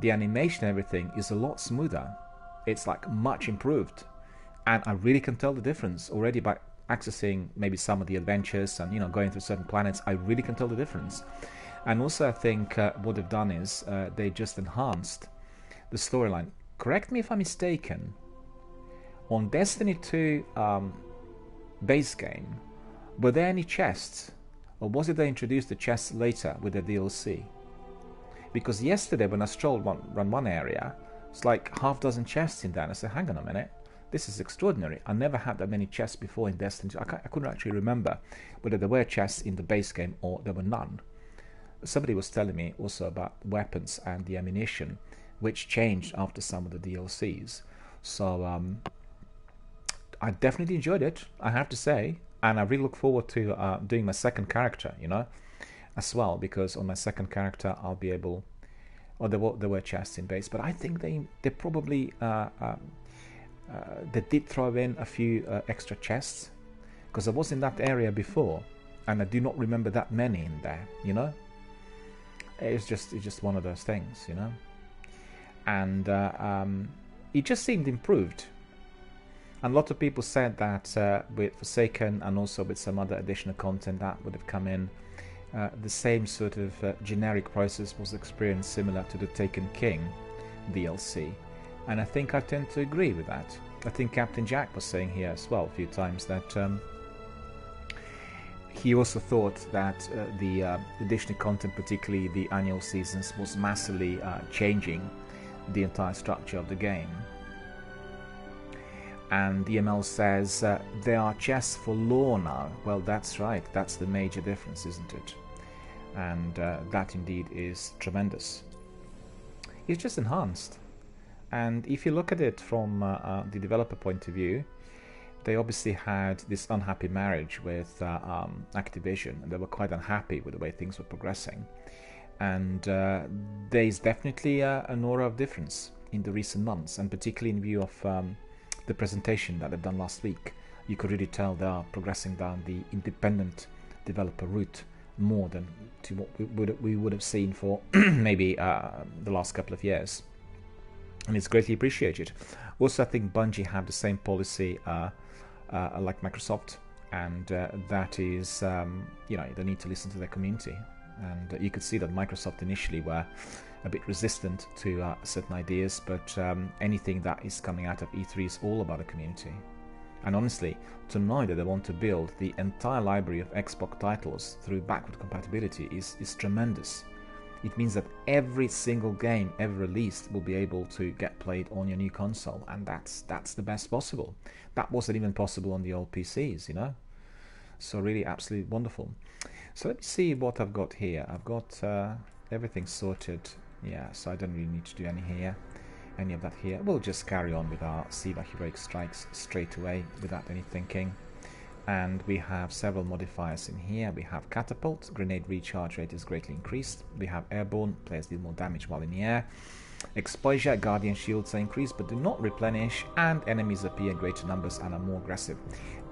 the animation, everything is a lot smoother. It's like much improved, and I really can tell the difference already by accessing maybe some of the adventures and going through certain planets. I really can tell the difference. And also I think what they've done is they just enhanced the storyline. Correct me if I'm mistaken. On Destiny 2 base game, were there any chests, or was it they introduced the chests later with the DLC? Because yesterday when I strolled around one area, It's like half dozen chests in there. And I said, hang on a minute, this is extraordinary. I never had that many chests before in Destiny 2. I couldn't actually remember whether there were chests in the base game or there were none. Somebody was telling me also about weapons and the ammunition, which changed after some of the DLCs. So I definitely enjoyed it, I have to say, and I really look forward to doing my second character, you know, as well, because on my second character I'll be able, or there were chests in base, but I think they probably they did throw in a few extra chests, because I was in that area before and I do not remember that many in there, you know. It's just one of those things, you know. And it just seemed improved. And a lot of people said that with Forsaken and also with some other additional content that would have come in, the same sort of generic process was experienced similar to the Taken King DLC. And I think I tend to agree with that. I think Captain Jack was saying here as well a few times that he also thought that the additional content, particularly the annual seasons, was massively changing the entire structure of the game. And DML says there are chests for lore now. Well, that's right, that's the major difference, isn't it? And that indeed is tremendous. It's just enhanced. And if you look at it from the developer point of view, they obviously had this unhappy marriage with Activision, and they were quite unhappy with the way things were progressing. And there's definitely an aura of difference in the recent months, and particularly in view of the presentation that they've done last week. You could really tell they are progressing down the independent developer route more than to what we would have seen for maybe the last couple of years. And it's greatly appreciated. Also, I think Bungie have the same policy like Microsoft, and that is, you know, they need to listen to their community. And you could see that Microsoft initially were a bit resistant to certain ideas, but anything that is coming out of E3 is all about the community. And honestly, to know that they want to build the entire library of Xbox titles through backward compatibility is tremendous. It means that every single game ever released will be able to get played on your new console, and that's the best possible. That wasn't even possible on the old PCs, you know. So really, absolutely wonderful. So let me see what I've got here. I've got everything sorted. Yeah, so I don't really need to do any of that here. We'll just carry on with our Siva Heroic Strikes straight away without any thinking. And we have several modifiers in here. We have Catapult, grenade recharge rate is greatly increased. We have Airborne, players deal more damage while in the air. Exposure, Guardian shields are increased but do not replenish, and enemies appear in greater numbers and are more aggressive.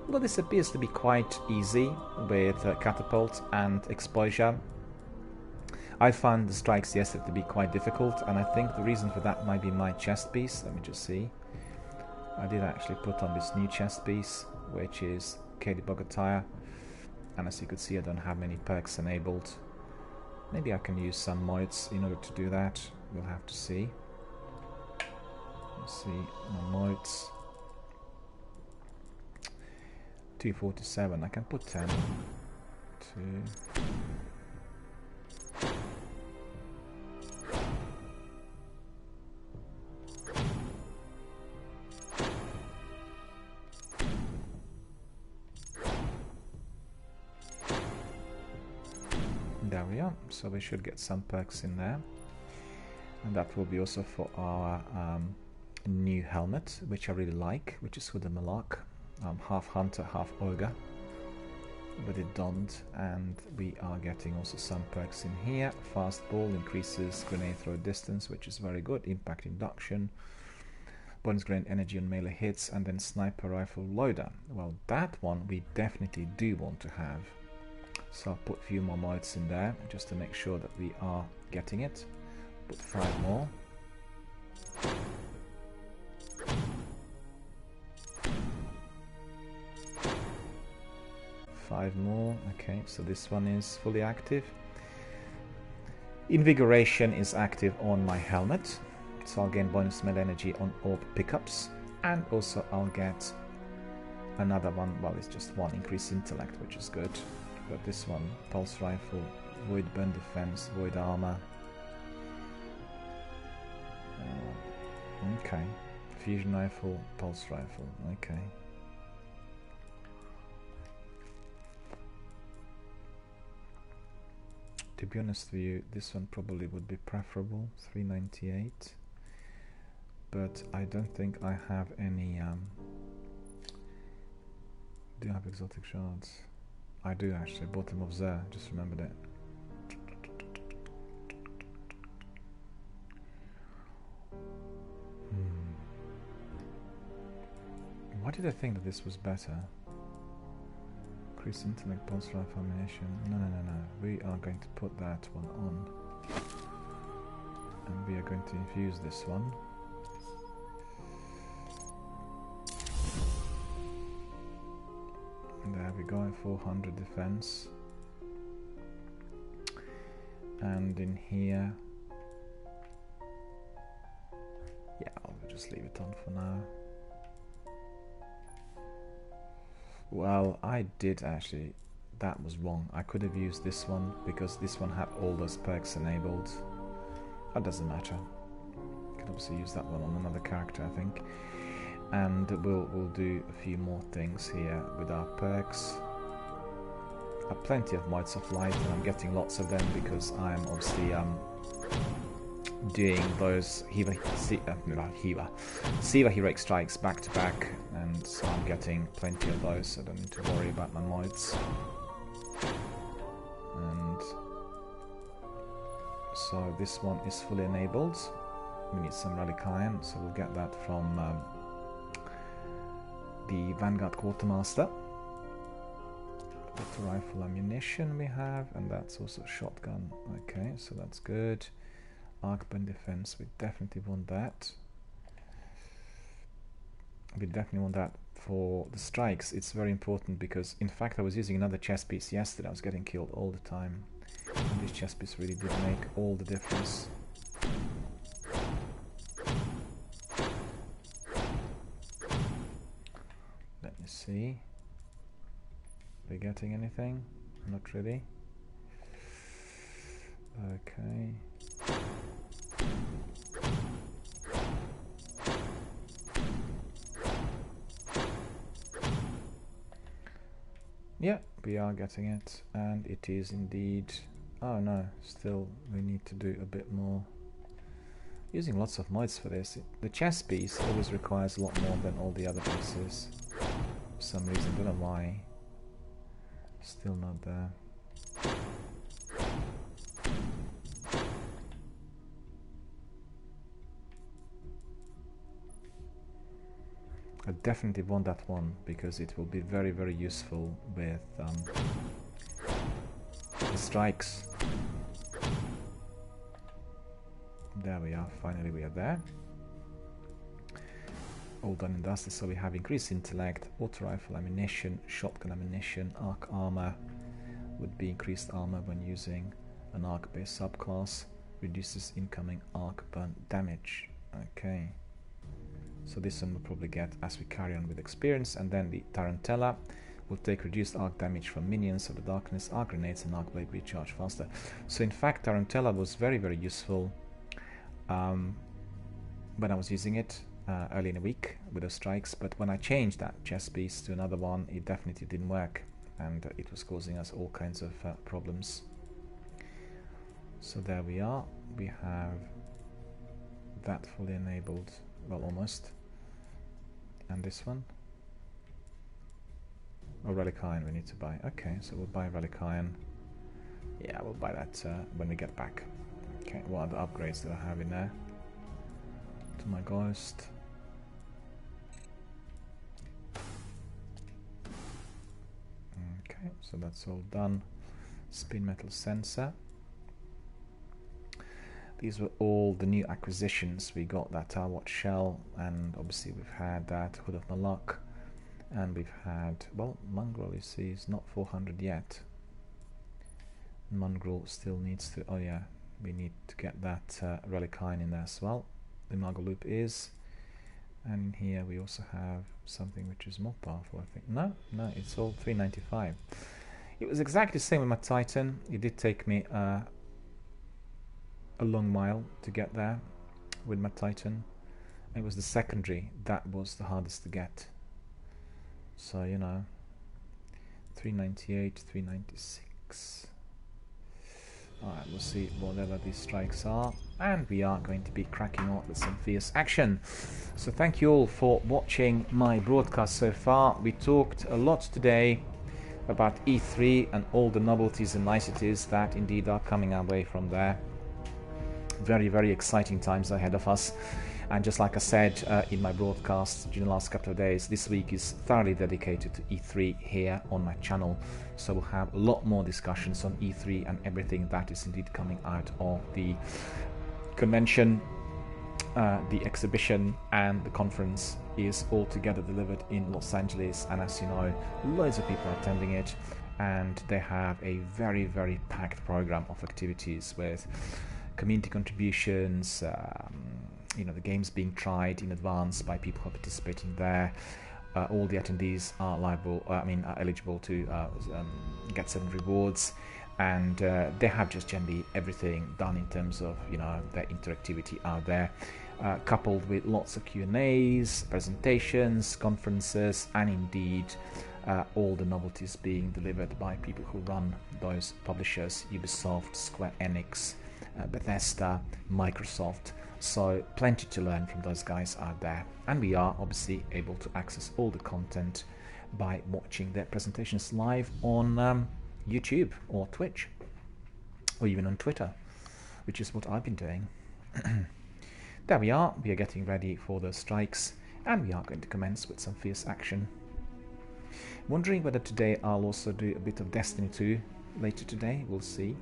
Although this appears to be quite easy with Catapult and Exposure, I found the strikes yesterday to be quite difficult, and I think the reason for that might be my chest piece. Let me just see. I did actually put on this new chest piece, which is Katie Bogatire, and as you can see, I don't have many perks enabled. Maybe I can use some mods in order to do that. We'll have to see. Let's see my mods. 247. I can put 10. 2. There we are, so we should get some perks in there, and that will be also for our new helmet, which I really like, which is with the Malak, half hunter, half ogre, with it donned. And we are getting also some perks in here. Fast ball increases grenade throw distance, which is very good. Impact induction, bonus grenade energy on melee hits, and then sniper rifle loader. Well, that one we definitely do want to have. So I'll put a few more mods in there just to make sure that we are getting it. Put 5 more. Five more. Okay, so this one is fully active. Invigoration is active on my helmet, so I'll gain bonus melee energy on orb pickups, and also I'll get another one. Well, it's just one, increased intellect, which is good. But this one, pulse rifle, void burn defense, void armor. Okay. Fusion rifle, pulse rifle. Okay. To be honest with you, this one probably would be preferable. 398. But I don't think I have any. Do I have exotic shards? I do actually. Bottom of there. Just remembered it. Why did I think that this was better? Increase intellect, pulse rifle ammunition. No. We are going to put that one on. And we are going to infuse this one. And there we go, 400 defense. And in here... yeah, I'll just leave it on for now. Well, I did actually, that was wrong. I could have used this one because this one had all those perks enabled. That doesn't matter. I can obviously use that one on another character, I think. And we'll do a few more things here with our perks. I have plenty of Mites of Light, and I'm getting lots of them because I'm obviously doing those Siva Heroic Strikes back to back, and so I'm getting plenty of those, so I don't need to worry about my mods. And so this one is fully enabled. We need some Relic Iron, so we'll get that from the Vanguard Quartermaster. Auto rifle ammunition we have, and that's also shotgun. Okay, so that's good. Arc burn defense, we definitely want that. We definitely want that for the strikes. It's very important because, in fact, I was using another chest piece yesterday. I was getting killed all the time. And this chest piece really did make all the difference. Let me see. Are we getting anything? Not really. Okay. Yeah, we are getting it, and it is indeed... oh no, still we need to do a bit more. Using lots of mods for this. The chest piece always requires a lot more than all the other pieces. For some reason, don't know why. Still not there. I definitely want that one because it will be very, very useful with the strikes. There we are, finally we are there. All done and dusted, so we have increased intellect, auto rifle ammunition, shotgun ammunition, arc armor would be increased armor when using an arc based subclass, reduces incoming arc burn damage. Okay. So this one we'll probably get as we carry on with experience, and then the Tarantella will take reduced arc damage from minions of the darkness, arc grenades and arc blade recharge faster. So in fact Tarantella was very, very useful when I was using it early in the week with the strikes, but when I changed that chest piece to another one, it definitely didn't work, and it was causing us all kinds of problems. So there we are, we have that fully enabled. Well, almost. And this one? Oh, Relic Iron we need to buy. Okay, so we'll buy Relic Iron. Yeah, we'll buy that when we get back. Okay, what other upgrades do I have in there? To my Ghost. Okay, so that's all done. Spin Metal Sensor. These were all the new acquisitions. We got that Tarwatch Shell, and obviously we've had that Hood of Malak, and we've had, well, Mongrel, you see, is not 400 yet. Mongrel still needs to, oh yeah, we need to get that Relic Iron in there as well. The Magaloop is, and in here we also have something which is more powerful, I think. No, it's all 395. It was exactly the same with my Titan. It did take me a long mile to get there with my Titan, It was the secondary that was the hardest to get. So, you know, 398, 396. Alright, we'll see whatever these strikes are. And we are going to be cracking on with some fierce action. So thank you all for watching my broadcast so far. We talked a lot today about E3 and all the novelties and niceties that indeed are coming our way from there. Very, very exciting times ahead of us. And just like I said in my broadcast during the last couple of days, this week is thoroughly dedicated to E3 here on my channel. So we'll have a lot more discussions on E3 and everything that is indeed coming out of the convention, the exhibition, and the conference is all together delivered in Los Angeles. And as you know, loads of people are attending it, and they have a very, very packed program of activities with community contributions, you know, the games being tried in advance by people who are participating there. All the attendees are are eligible to get certain rewards, and they have just generally everything done in terms of, you know, their interactivity out there, coupled with lots of Q&As, presentations, conferences, and indeed all the novelties being delivered by people who run those publishers: Ubisoft, Square Enix, Bethesda, Microsoft. So plenty to learn from those guys out there, and we are obviously able to access all the content by watching their presentations live on YouTube or Twitch, or even on Twitter, which is what I've been doing. There we are getting ready for the strikes, and we are going to commence with some fierce action. Wondering whether today I'll also do a bit of Destiny 2 later today. We'll see,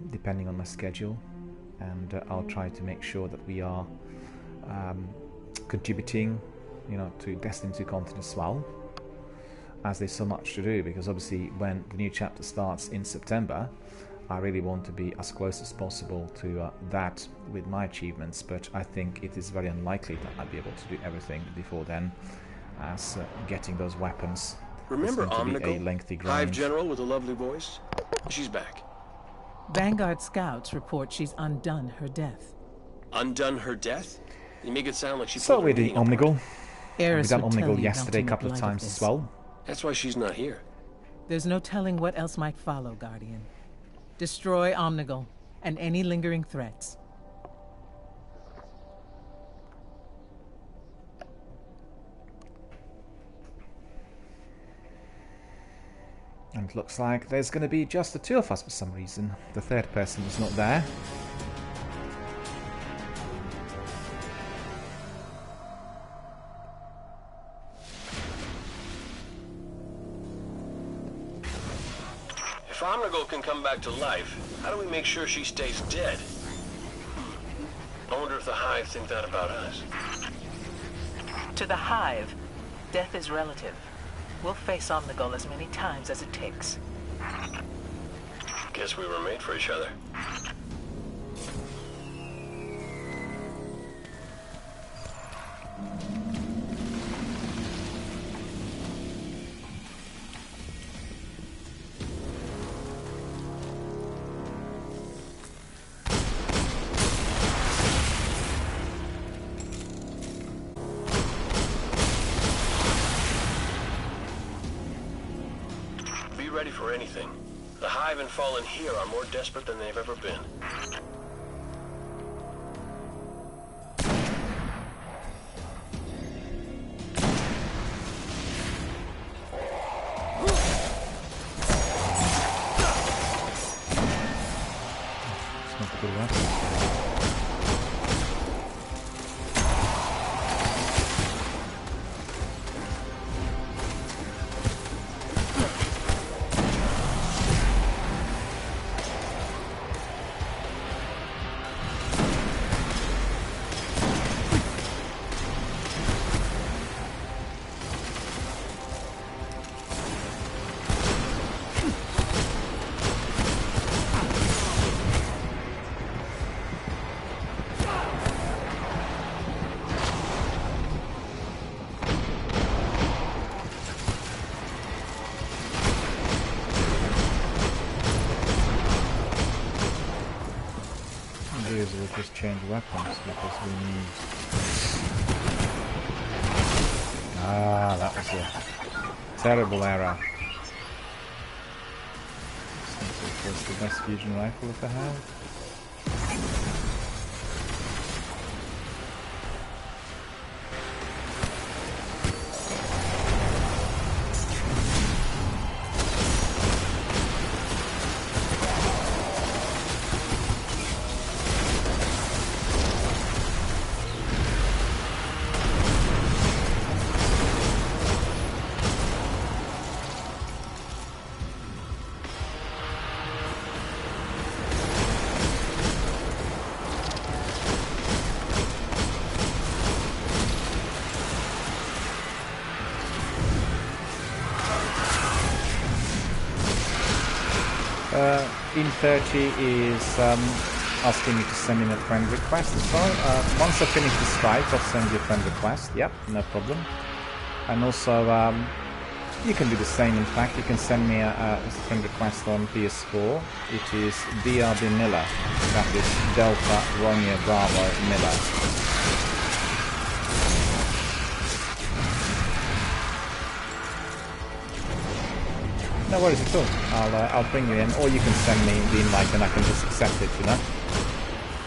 depending on my schedule. And I'll try to make sure that we are contributing, you know, to Destiny 2 content as well, as there's so much to do, because obviously when the new chapter starts in September, I really want to be as close as possible to that with my achievements, but I think it is very unlikely that I'll be able to do everything before then, as getting those weapons. Remember Omnigal, a lengthy grind. Hive General with a lovely voice? She's back. Vanguard scouts report she's undone her death. Undone her death? You make it sound like she. So we're doing Omnigal. We Eris done would tell Omnigal you yesterday a not to couple of make light times this. as well. That's why she's not here. There's no telling what else might follow, Guardian. Destroy Omnigal and any lingering threats. And it looks like there's going to be just the two of us for some reason. The third person is not there. If Omnigal can come back to life, how do we make sure she stays dead? I wonder if the Hive think that about us. To the Hive, death is relative. We'll face Omnigal as many times as it takes. Guess we were made for each other. Ready for anything. The Hive and Fallen here are more desperate than they've ever been. It's not a good weapon. do is we'll just change weapons because we need... Ah, that was a terrible error. Since it was the best fusion rifle that I have. In30 is asking me to send in a friend request as well. Once I finish the strike, I'll send you a friend request. Yep, no problem. And also, you can do the same. In fact, you can send me a friend request on PS4. It is DRBMiller. That is Delta Romeo Bravo Miller. No worries at all. I'll bring you in, or you can send me the invite and I can just accept it, you know?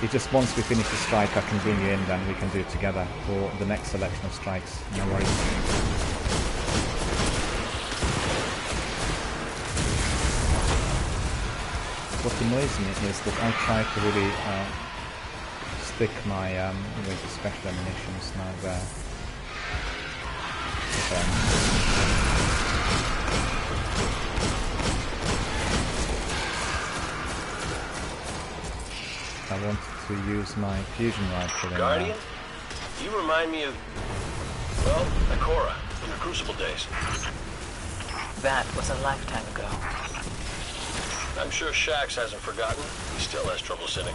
It's just once we finish the strike I can bring you in, then we can do it together for the next selection of strikes. No worries. What annoys me is that I try to really stick my with the special ammunitions now there. I wanted to use my fusion rifle. Guardian? You remind me of, well, Ikora in the Crucible days. That was a lifetime ago. I'm sure Shax hasn't forgotten. He still has trouble sitting.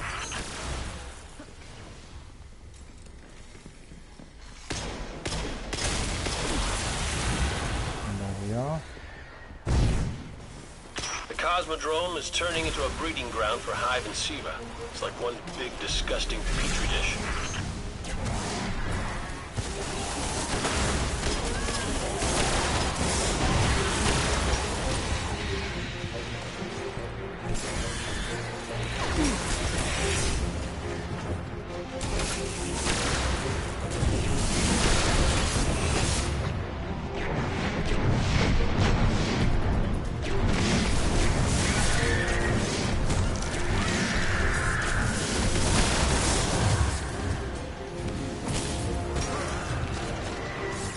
And there we are. The Cosmodrome is turning into a breeding ground for Hive and Siva. It's like one big, disgusting petri dish.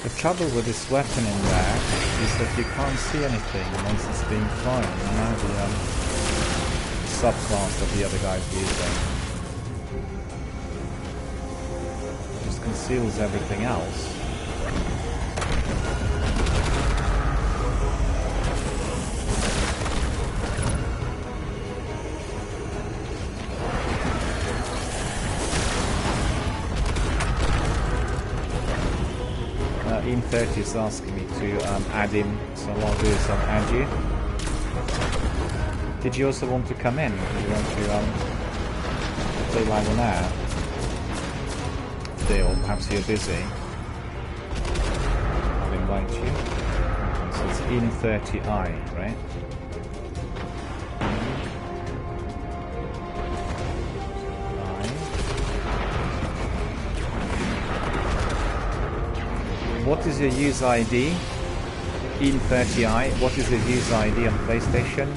The trouble with this weapon in there is that you can't see anything once it's being thrown. You know, the subclass that the other guy's using just conceals everything else. In30 is asking me to add him, so what I'll do is I'll add you. Did you also want to come in? Do you want to play live on air? Today, or perhaps you're busy. I'll invite you. So it's In30i, right? What is your user ID? In30i. What is your user ID on PlayStation?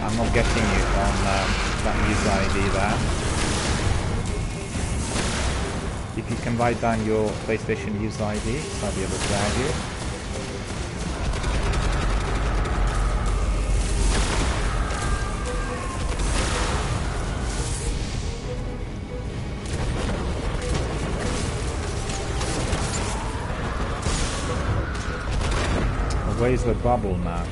I'm not getting you on that user ID there. If you can write down your PlayStation user ID, so I'll be able to add you. Where's the bubble now?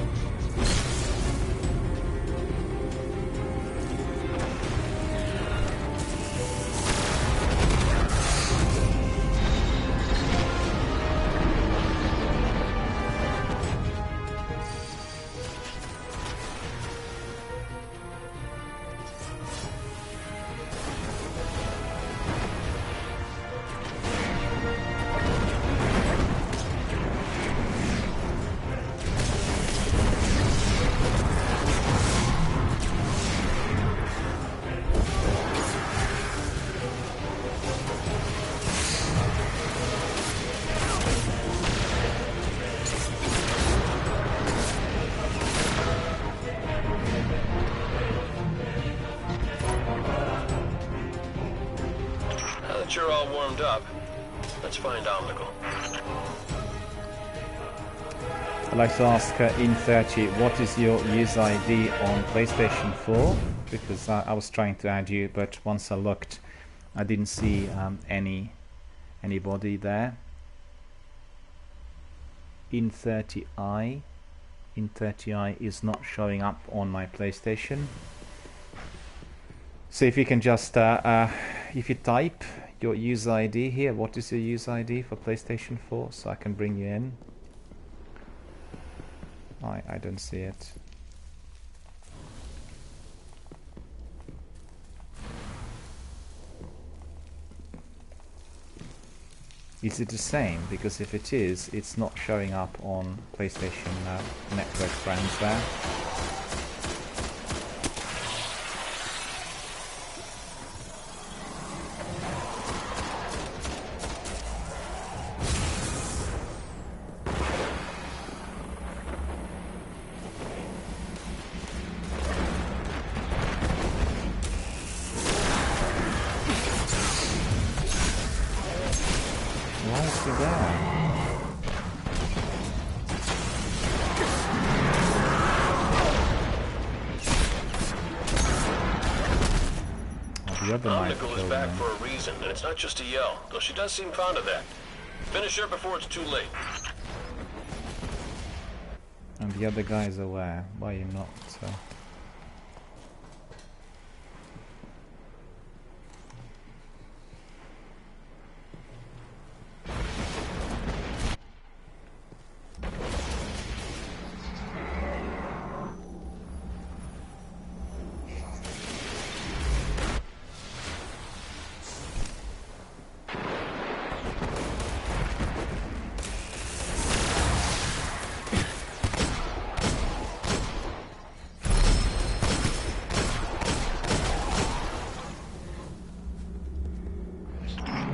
that you're all warmed up, let's find Omnigal. I'd like to ask In30, what is your user ID on PlayStation 4? Because I was trying to add you, but once I looked, I didn't see anybody there. In30i is not showing up on my PlayStation. So if you can just, if you type your user ID here, what is your user ID for PlayStation 4, so I can bring you in. I don't see it. Is it the same? Because if it is, it's not showing up on PlayStation Network friends there. Omnigal is back for a reason, and it's not just a yell, though she does seem fond of that. Finish her before it's too late. And the other guys are where? Why are you not?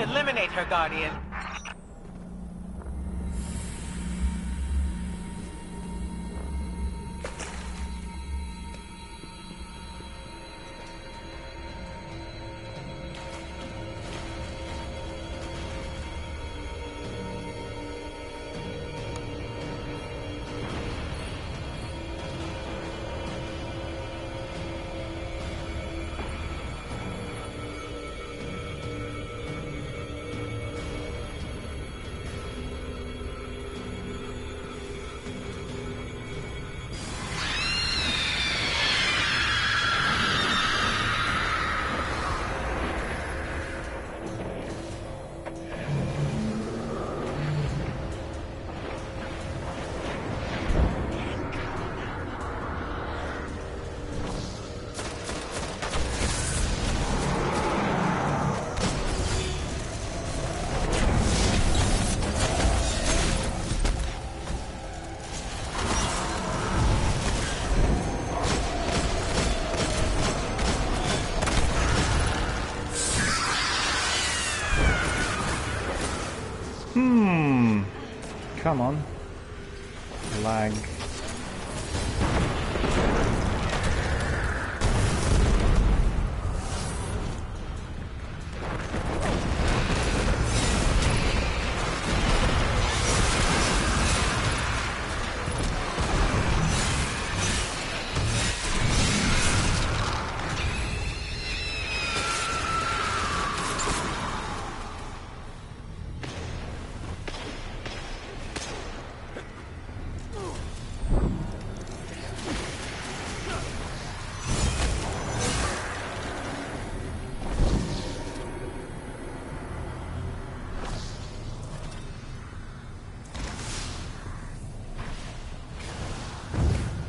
Eliminate her, Guardian. Come on. Lag.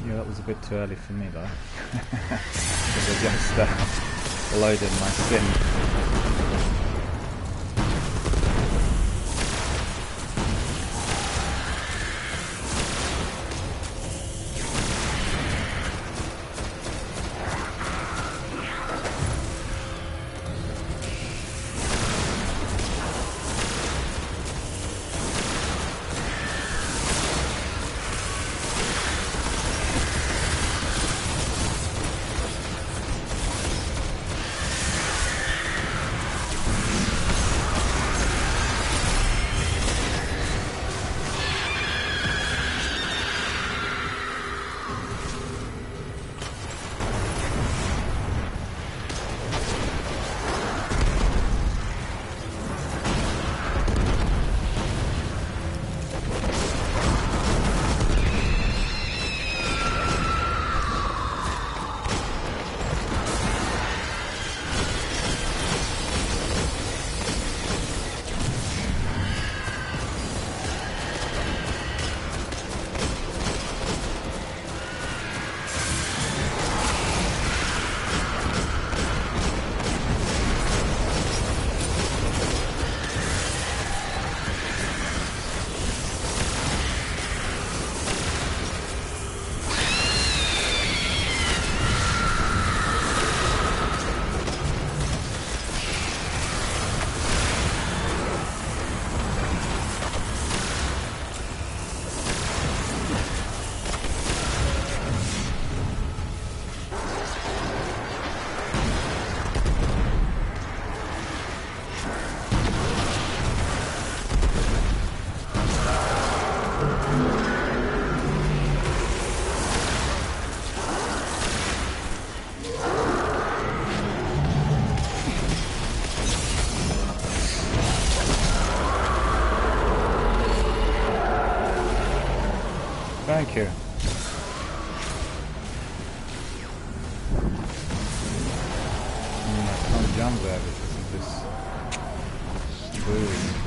That was a bit too early for me though. Because I just loaded my sim. Thank you. I can't jump there because of this buoy.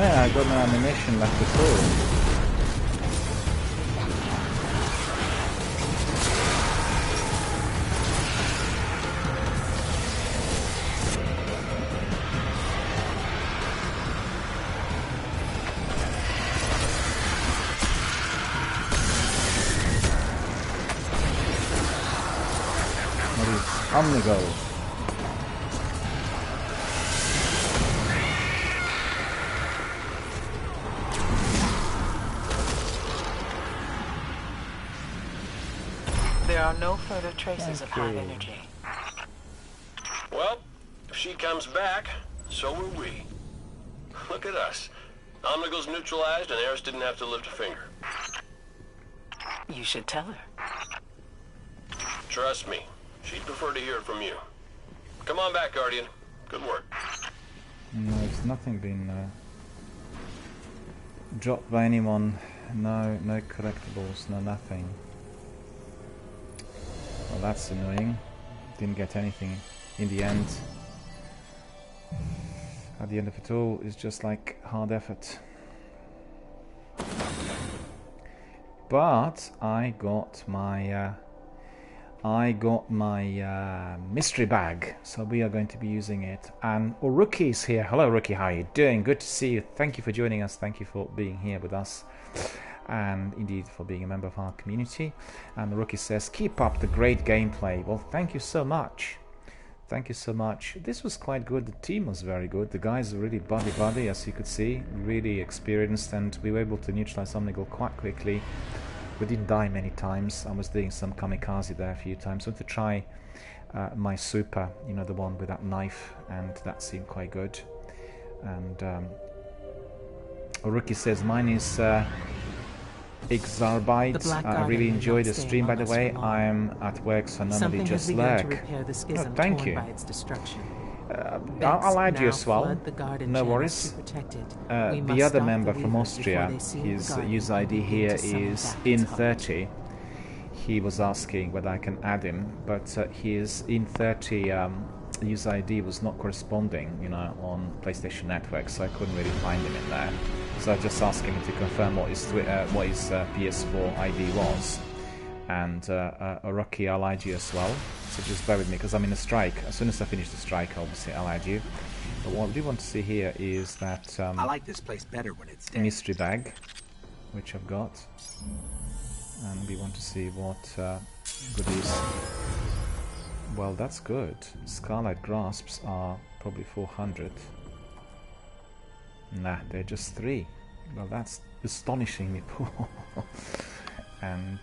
I got no ammunition left at all. What is Omnigo? There are no further traces of high energy. Well, if she comes back, so will we. Look at us. Omnigal's neutralized and Eris didn't have to lift a finger. You should tell her. Trust me, she'd prefer to hear it from you. Come on back, Guardian. Good work. No, there's nothing been dropped by anyone. No collectibles, no nothing. Well, that's annoying. Didn't get anything in the end. At the end of it all, it's just like hard effort. But I got my mystery bag, so we are going to be using it. And Uruki is here. Hello, Uruki. How are you doing? Good to see you. Thank you for joining us. Thank you for being here with us, and indeed for being a member of our community. And Uruki says, keep up the great gameplay. Well, thank you so much. Thank you so much. This was quite good. The team was very good. The guys are really buddy, as you could see. Really experienced, and we were able to neutralize Omnigal quite quickly. We didn't die many times. I was doing some kamikaze there a few times. I went to try my super, you know, the one with that knife, and that seemed quite good. And Uruki says, mine is Exarbyte. I really enjoy the stream, by the way. I'm at work, so normally just lurk. Oh, thank you. I'll add you as well. No worries. The other member from Austria, his user ID here is in30. He was asking whether I can add him, but his in30 user ID was not corresponding, you know, on PlayStation Network, so I couldn't really find him in there. So I just asked him to confirm what his PS4 ID was. And Rocky, I'll add you as well. So just bear with me, because I'm in a strike. As soon as I finish the strike, obviously I'll add you. But what we want to see here is that I like this place better when it's dead. Mystery bag, which I've got, and we want to see what goodies. Well, that's good. Scarlet Grasps are probably 400. Nah, they're just 3. Well, that's astonishingly poor. And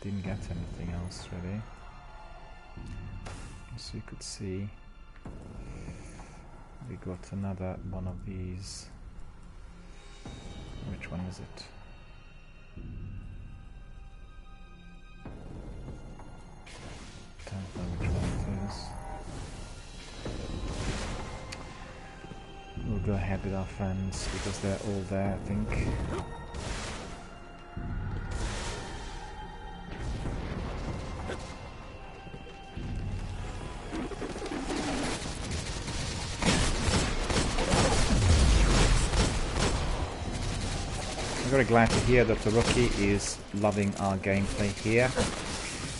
didn't get anything else really. So you could see we got another one of these. Which one is it? go ahead with our friends because they're all there, I think. I'm very glad to hear that the Rookie is loving our gameplay here.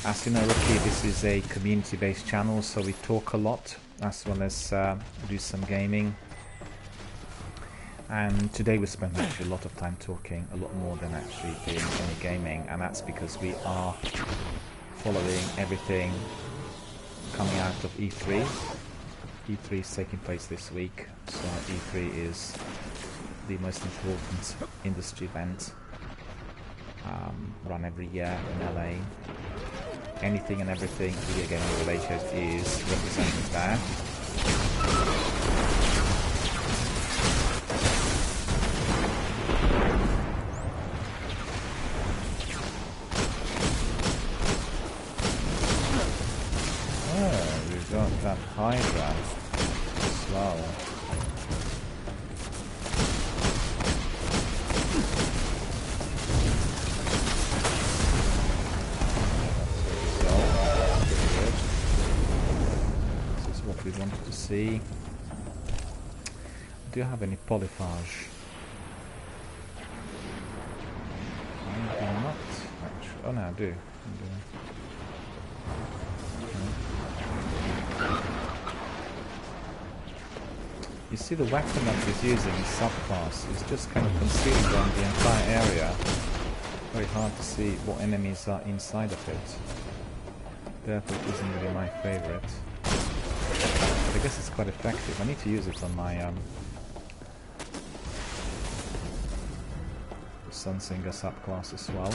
As you know, Rookie, this is a community-based channel, so we talk a lot as well as do some gaming. And today we spent actually a lot of time talking, a lot more than actually doing any gaming, and that's because we are following everything coming out of E3. E3 is taking place this week, so E3 is the most important industry event run every year in LA. Anything and everything video gaming related is represented there. Oh, we've got that Hydra as well. We wanted to see. Do you have any polyphage? I do not actually. Oh no, I do. You see, the weapon that he's using is subclass. It's just kind of concealed around the entire area. Very hard to see what enemies are inside of it. Therefore, it isn't really my favorite. I guess it's quite effective. I need to use it on my Sunsinger subclass as well.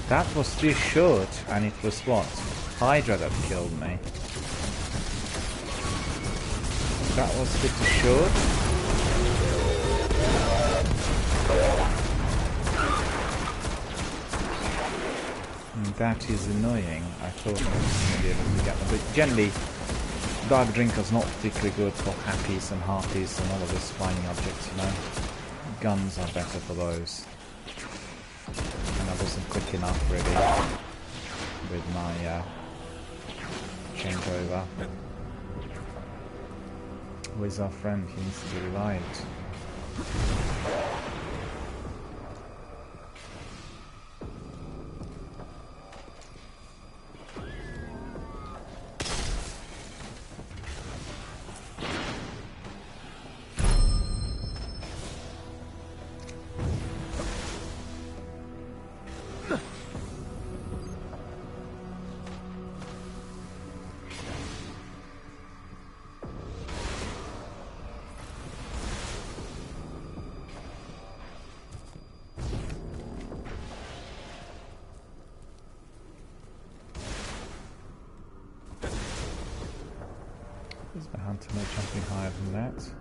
That was too short, and it was what? Hydra that killed me. That was a bit too short. And that is annoying. I thought I was going to be able to get them. But generally, Dark Drinker's not particularly good for happies and hearties and all of those flying objects, you know. Guns are better for those. I wasn't quick enough really with my changeover. Where's our friend? He needs to be revived. Is the hunter not jumping higher than that?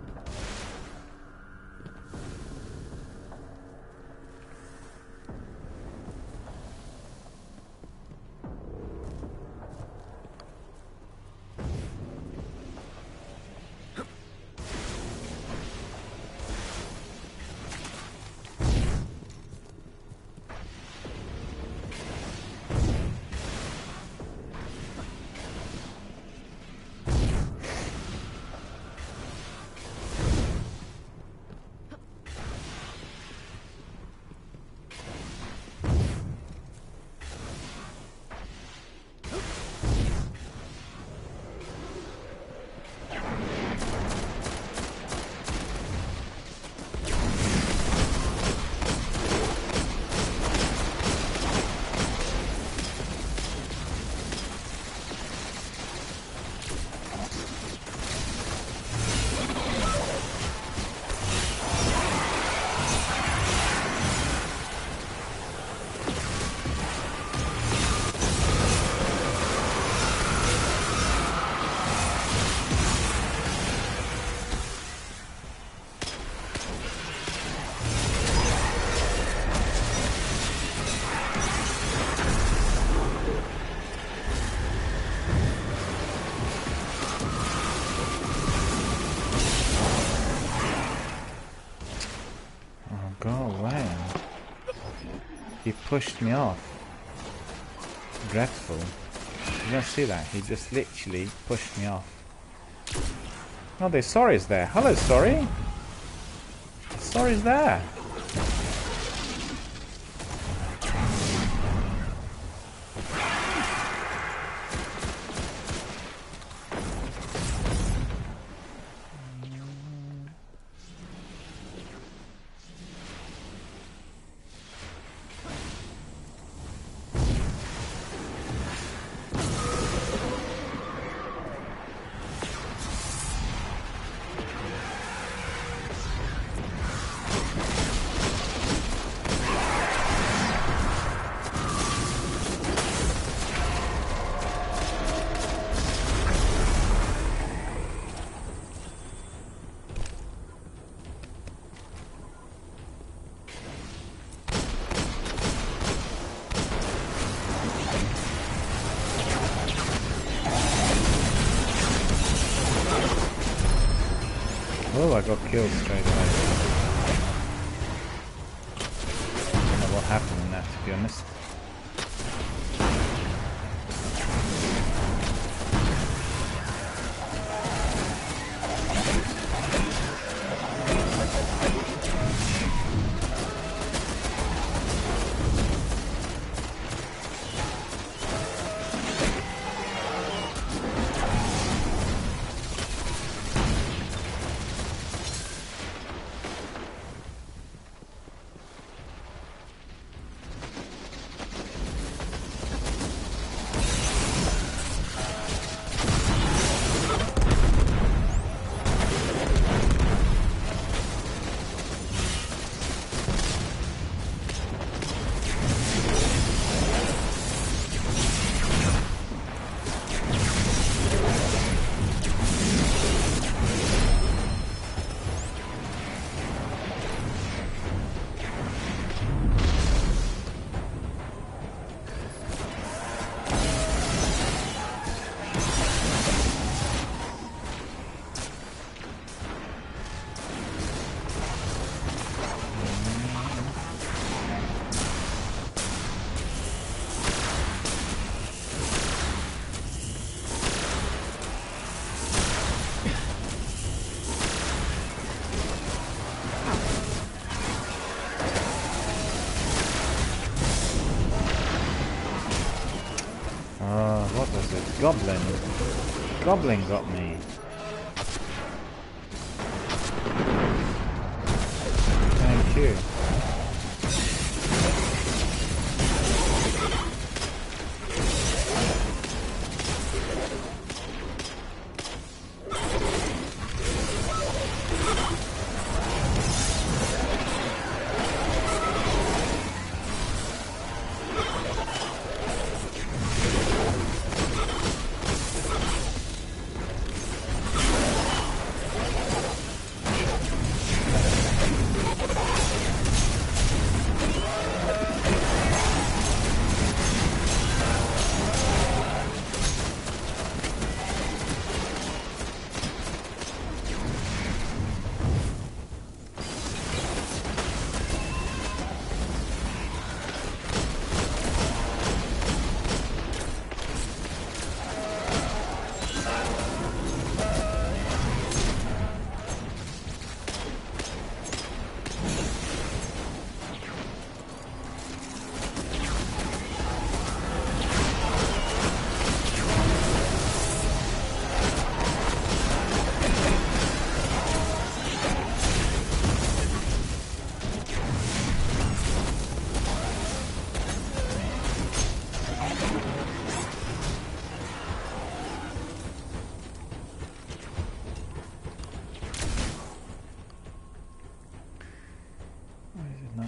pushed me off. Dreadful. You don't see that? He just literally pushed me off. Oh, there's Sorry's there. Hello, Sorry. Sorry's there. Oh, I got killed straight away. I don't know what happened in that, to be honest. What was it? Goblin. Goblin got me. Thank you.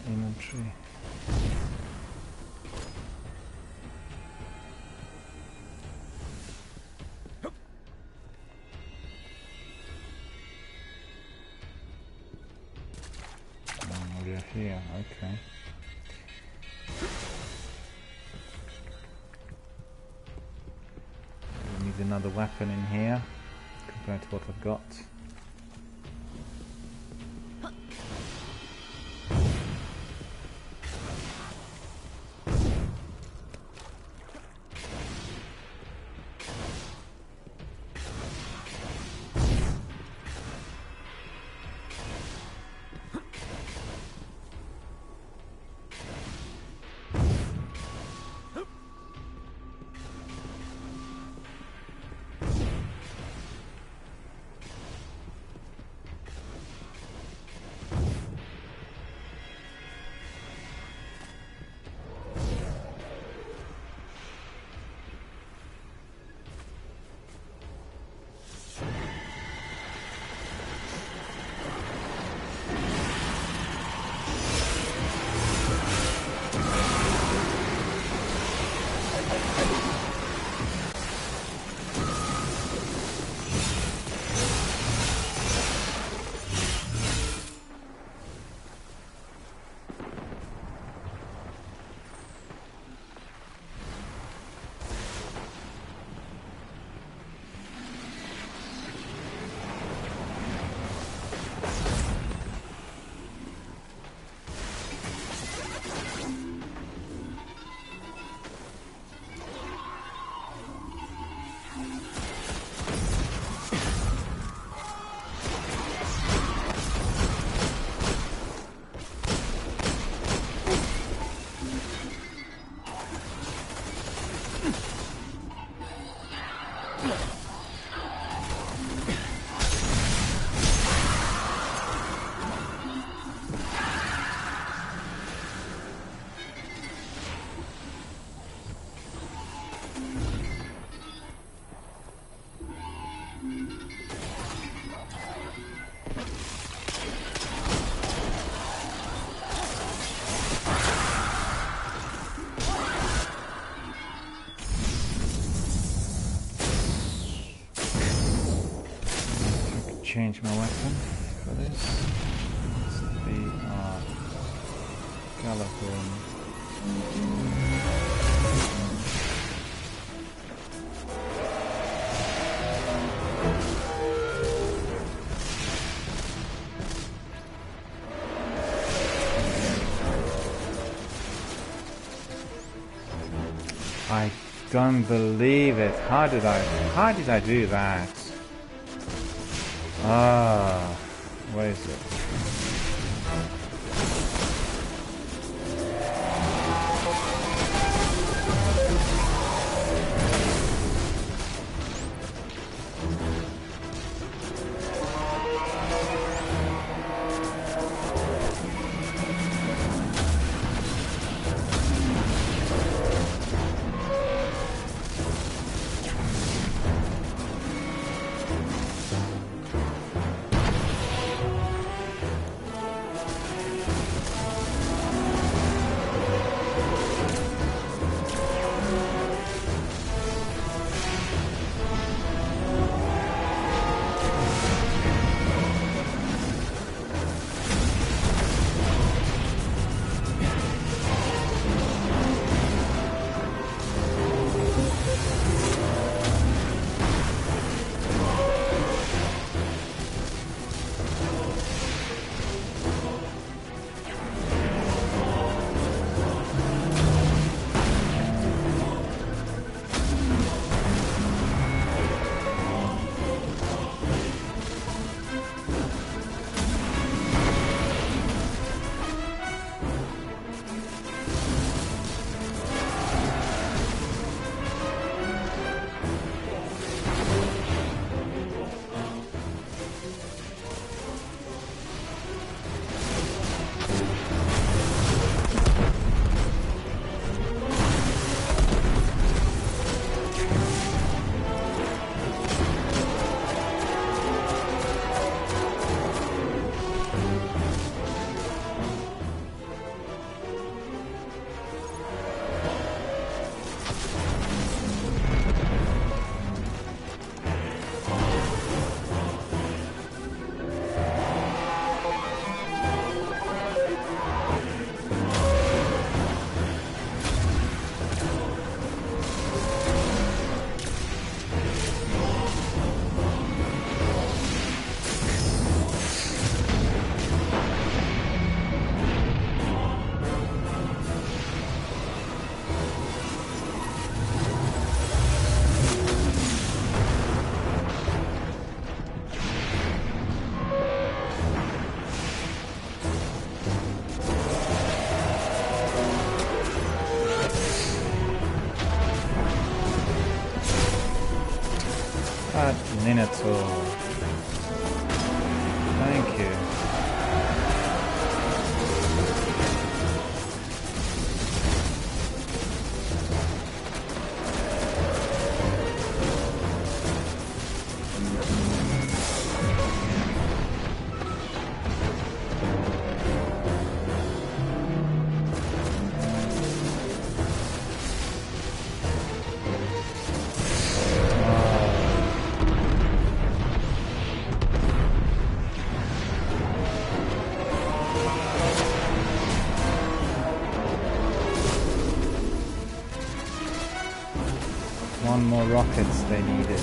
Inventory. We're here, okay. We need another weapon in here compared to what I've got. Change my weapon for this. It's the Gallagher. I don't believe it. How did I do that? Ah, where is it? Minotaur. Thank you. One more rockets they needed.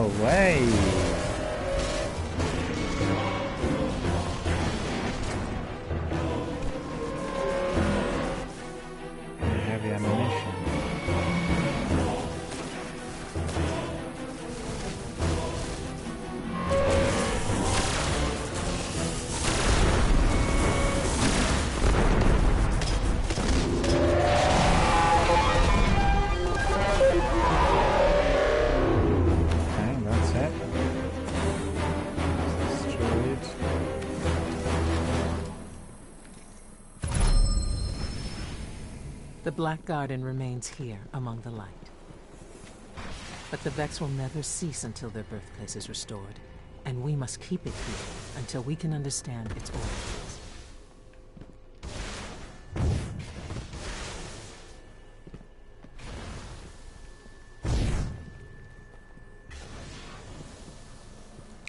No way! Heavy ammunition. The Black Garden remains here among the light. But the Vex will never cease until their birthplace is restored, and we must keep it here until we can understand its origins.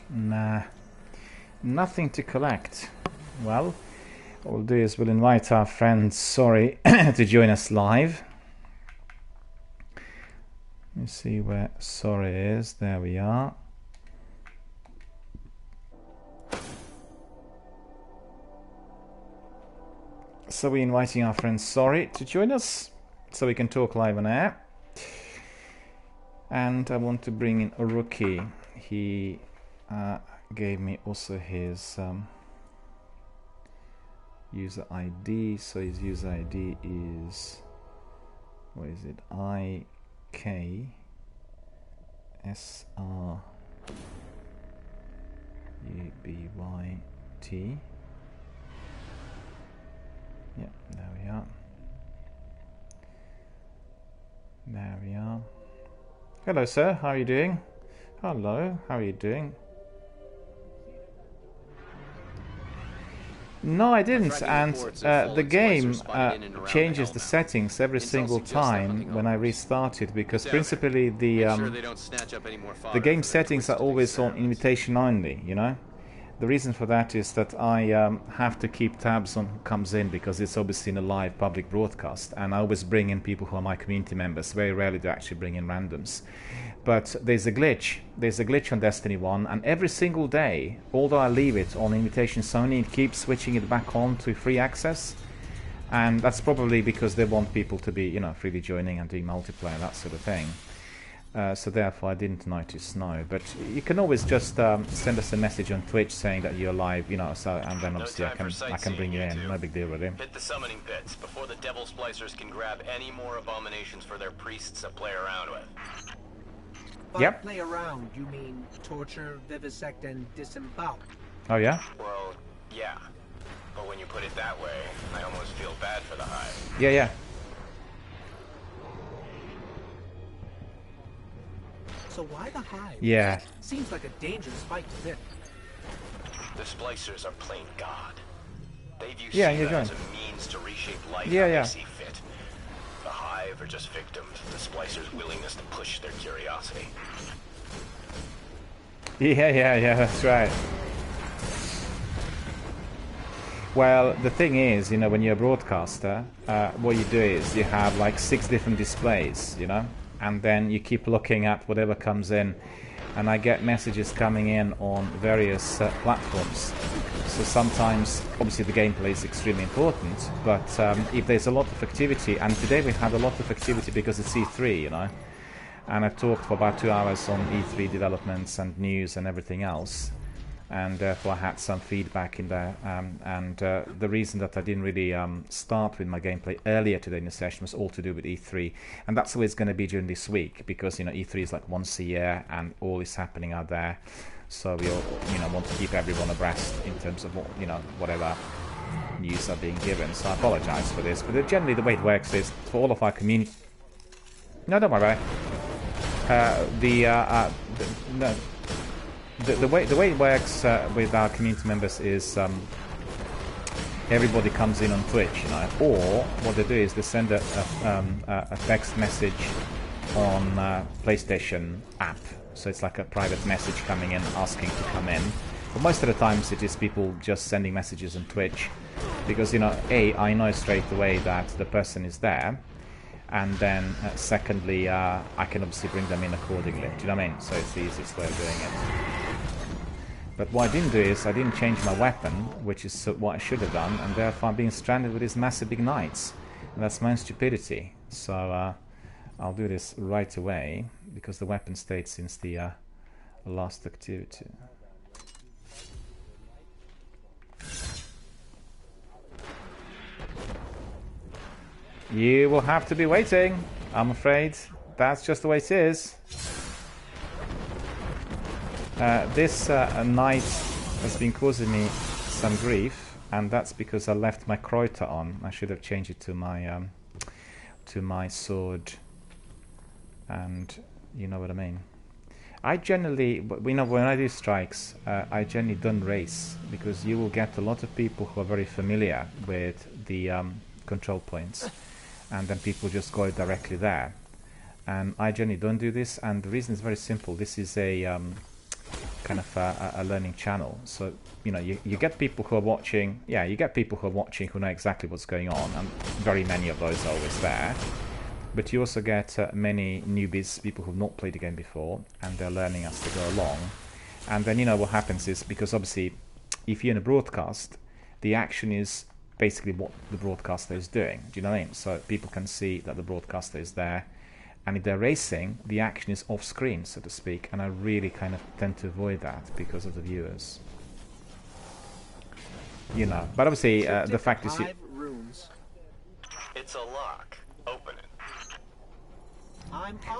Nah, nothing to collect. Well, what we'll do is we'll invite our friend Sorry to join us live. Let me see where Sorry is. There we are. So we're inviting our friend Sorry to join us so we can talk live on air. And I want to bring in a rookie. He gave me also his user ID, so his user ID is, what is it, IKSRUBYT. Yeah, there we are. There we are. Hello sir, how are you doing? Hello, how are you doing? No, I didn't, and the game changes the settings every single time when I restart it, because principally the game settings are always on invitation only, you know? The reason for that is that I have to keep tabs on who comes in, because it's obviously in a live public broadcast, and I always bring in people who are my community members. Very rarely do I actually bring in randoms. But there's a glitch on Destiny 1, and every single day, although I leave it on invitations only, it keeps switching it back on to free access. And that's probably because they want people to be, you know, freely joining and doing multiplayer, that sort of thing. So therefore I didn't notice, no. But you can always just send us a message on Twitch saying that you're live, you know, so, and then obviously I can bring you in, no big deal really. Hit the summoning pits before the Devil Splicers can grab any more abominations for their priests to play around with. By Yep. play around, you mean torture, vivisect, and disembowel? Oh yeah? Well, yeah. But when you put it that way, I almost feel bad for the Hive. Yeah, yeah. So why the Hive? Yeah. Seems like a dangerous fight to pick. The Splicers are plain God. They view Yeah, Shiva you're going. as a means to reshape life Yeah, how yeah. they see fit. The Hive are just victims of the Splicers' willingness to push their curiosity. Yeah, that's right. Well, the thing is, you know, when you're a broadcaster, what you do is you have like 6 different displays, you know, and then you keep looking at whatever comes in, and I get messages coming in on various platforms. So sometimes, obviously the gameplay is extremely important, but if there's a lot of activity, and today we had a lot of activity because it's E3, you know, and I've talked for about 2 hours on E3 developments and news and everything else, and therefore I had some feedback in there, and the reason that I didn't really start with my gameplay earlier today in the session was all to do with E3, and that's the way it's going to be during this week, because, you know, E3 is like once a year and all is happening out there, so we all, you know, want to keep everyone abreast in terms of what, you know, whatever news are being given. So I apologize for this, but generally the way it works is for all of our community. No, don't worry about it. The way it works with our community members is everybody comes in on Twitch, you know, or what they do is they send a text message on PlayStation app. So it's like a private message coming in asking to come in. But most of the times it is people just sending messages on Twitch, because, you know, I know straight away that the person is there, and then secondly, I can obviously bring them in accordingly. Do you know what I mean? So it's the easiest way of doing it. But what I didn't do is I didn't change my weapon, which is what I should have done, and therefore I'm being stranded with these massive ignites. And that's my own stupidity. So I'll do this right away, because the weapon stayed since the last activity. You will have to be waiting, I'm afraid. That's just the way it is. This night has been causing me some grief, and that's because I left my Kreuter on. I should have changed it to my sword, and you know what I mean. I generally, when I do strikes, I generally don't race, because you will get a lot of people who are very familiar with the control points, and then people just go directly there. And I generally don't do this, and the reason is very simple. This is a kind of a learning channel, so you know you get people who are watching. Yeah, you get people who are watching who know exactly what's going on, and very many of those are always there. But you also get many newbies, people who've not played the game before, and they're learning as they go along. And then you know what happens is, because obviously if you're in a broadcast, the action is basically what the broadcaster is doing. Do you know what I mean? So people can see that the broadcaster is there. And if they're racing, the action is off screen, so to speak, and I really kind of tend to avoid that because of the viewers. You know, but obviously the fact is... It's a lock. Open it.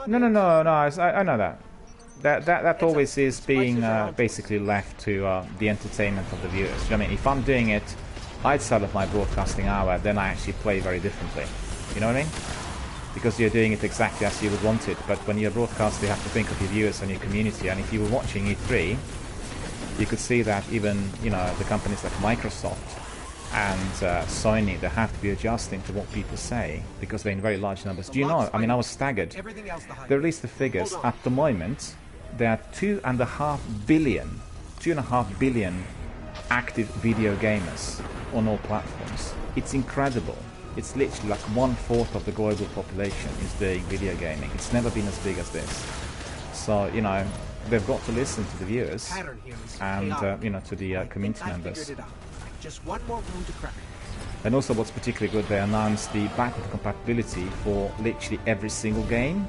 No, I know that. That always is being basically left to the entertainment of the viewers. You know what I mean? If I'm doing it outside of my broadcasting hour, then I actually play very differently. You know what I mean? Because you're doing it exactly as you would want it. But when you're a broadcaster, you have to think of your viewers and your community. And if you were watching E3, you could see that even, you know, the companies like Microsoft and Sony, they have to be adjusting to what people say, because they're in very large numbers. Do you know, I mean, I was staggered. They released the figures. At the moment, there are 2.5 billion active video gamers on all platforms. It's incredible. It's literally like 1/4 of the global population is doing video gaming. It's never been as big as this. So, you know, they've got to listen to the viewers and, you know, to the community members. Just one more room to crack. And also what's particularly good, they announced the backward compatibility for literally every single game.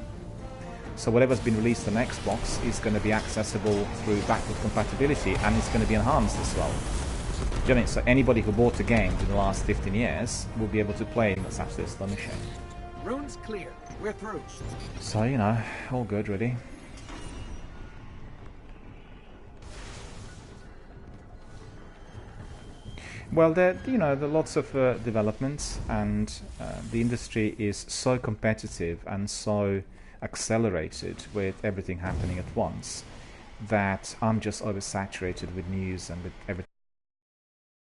So whatever's been released on Xbox is going to be accessible through backward compatibility, and it's going to be enhanced as well. Do you know what I mean? So anybody who bought a game in the last 15 years will be able to play it. That's absolutely astonishing. Room's clear. We're through. So, you know, all good really. Well, there are lots of developments, and the industry is so competitive and so accelerated with everything happening at once that I'm just oversaturated with news and with everything.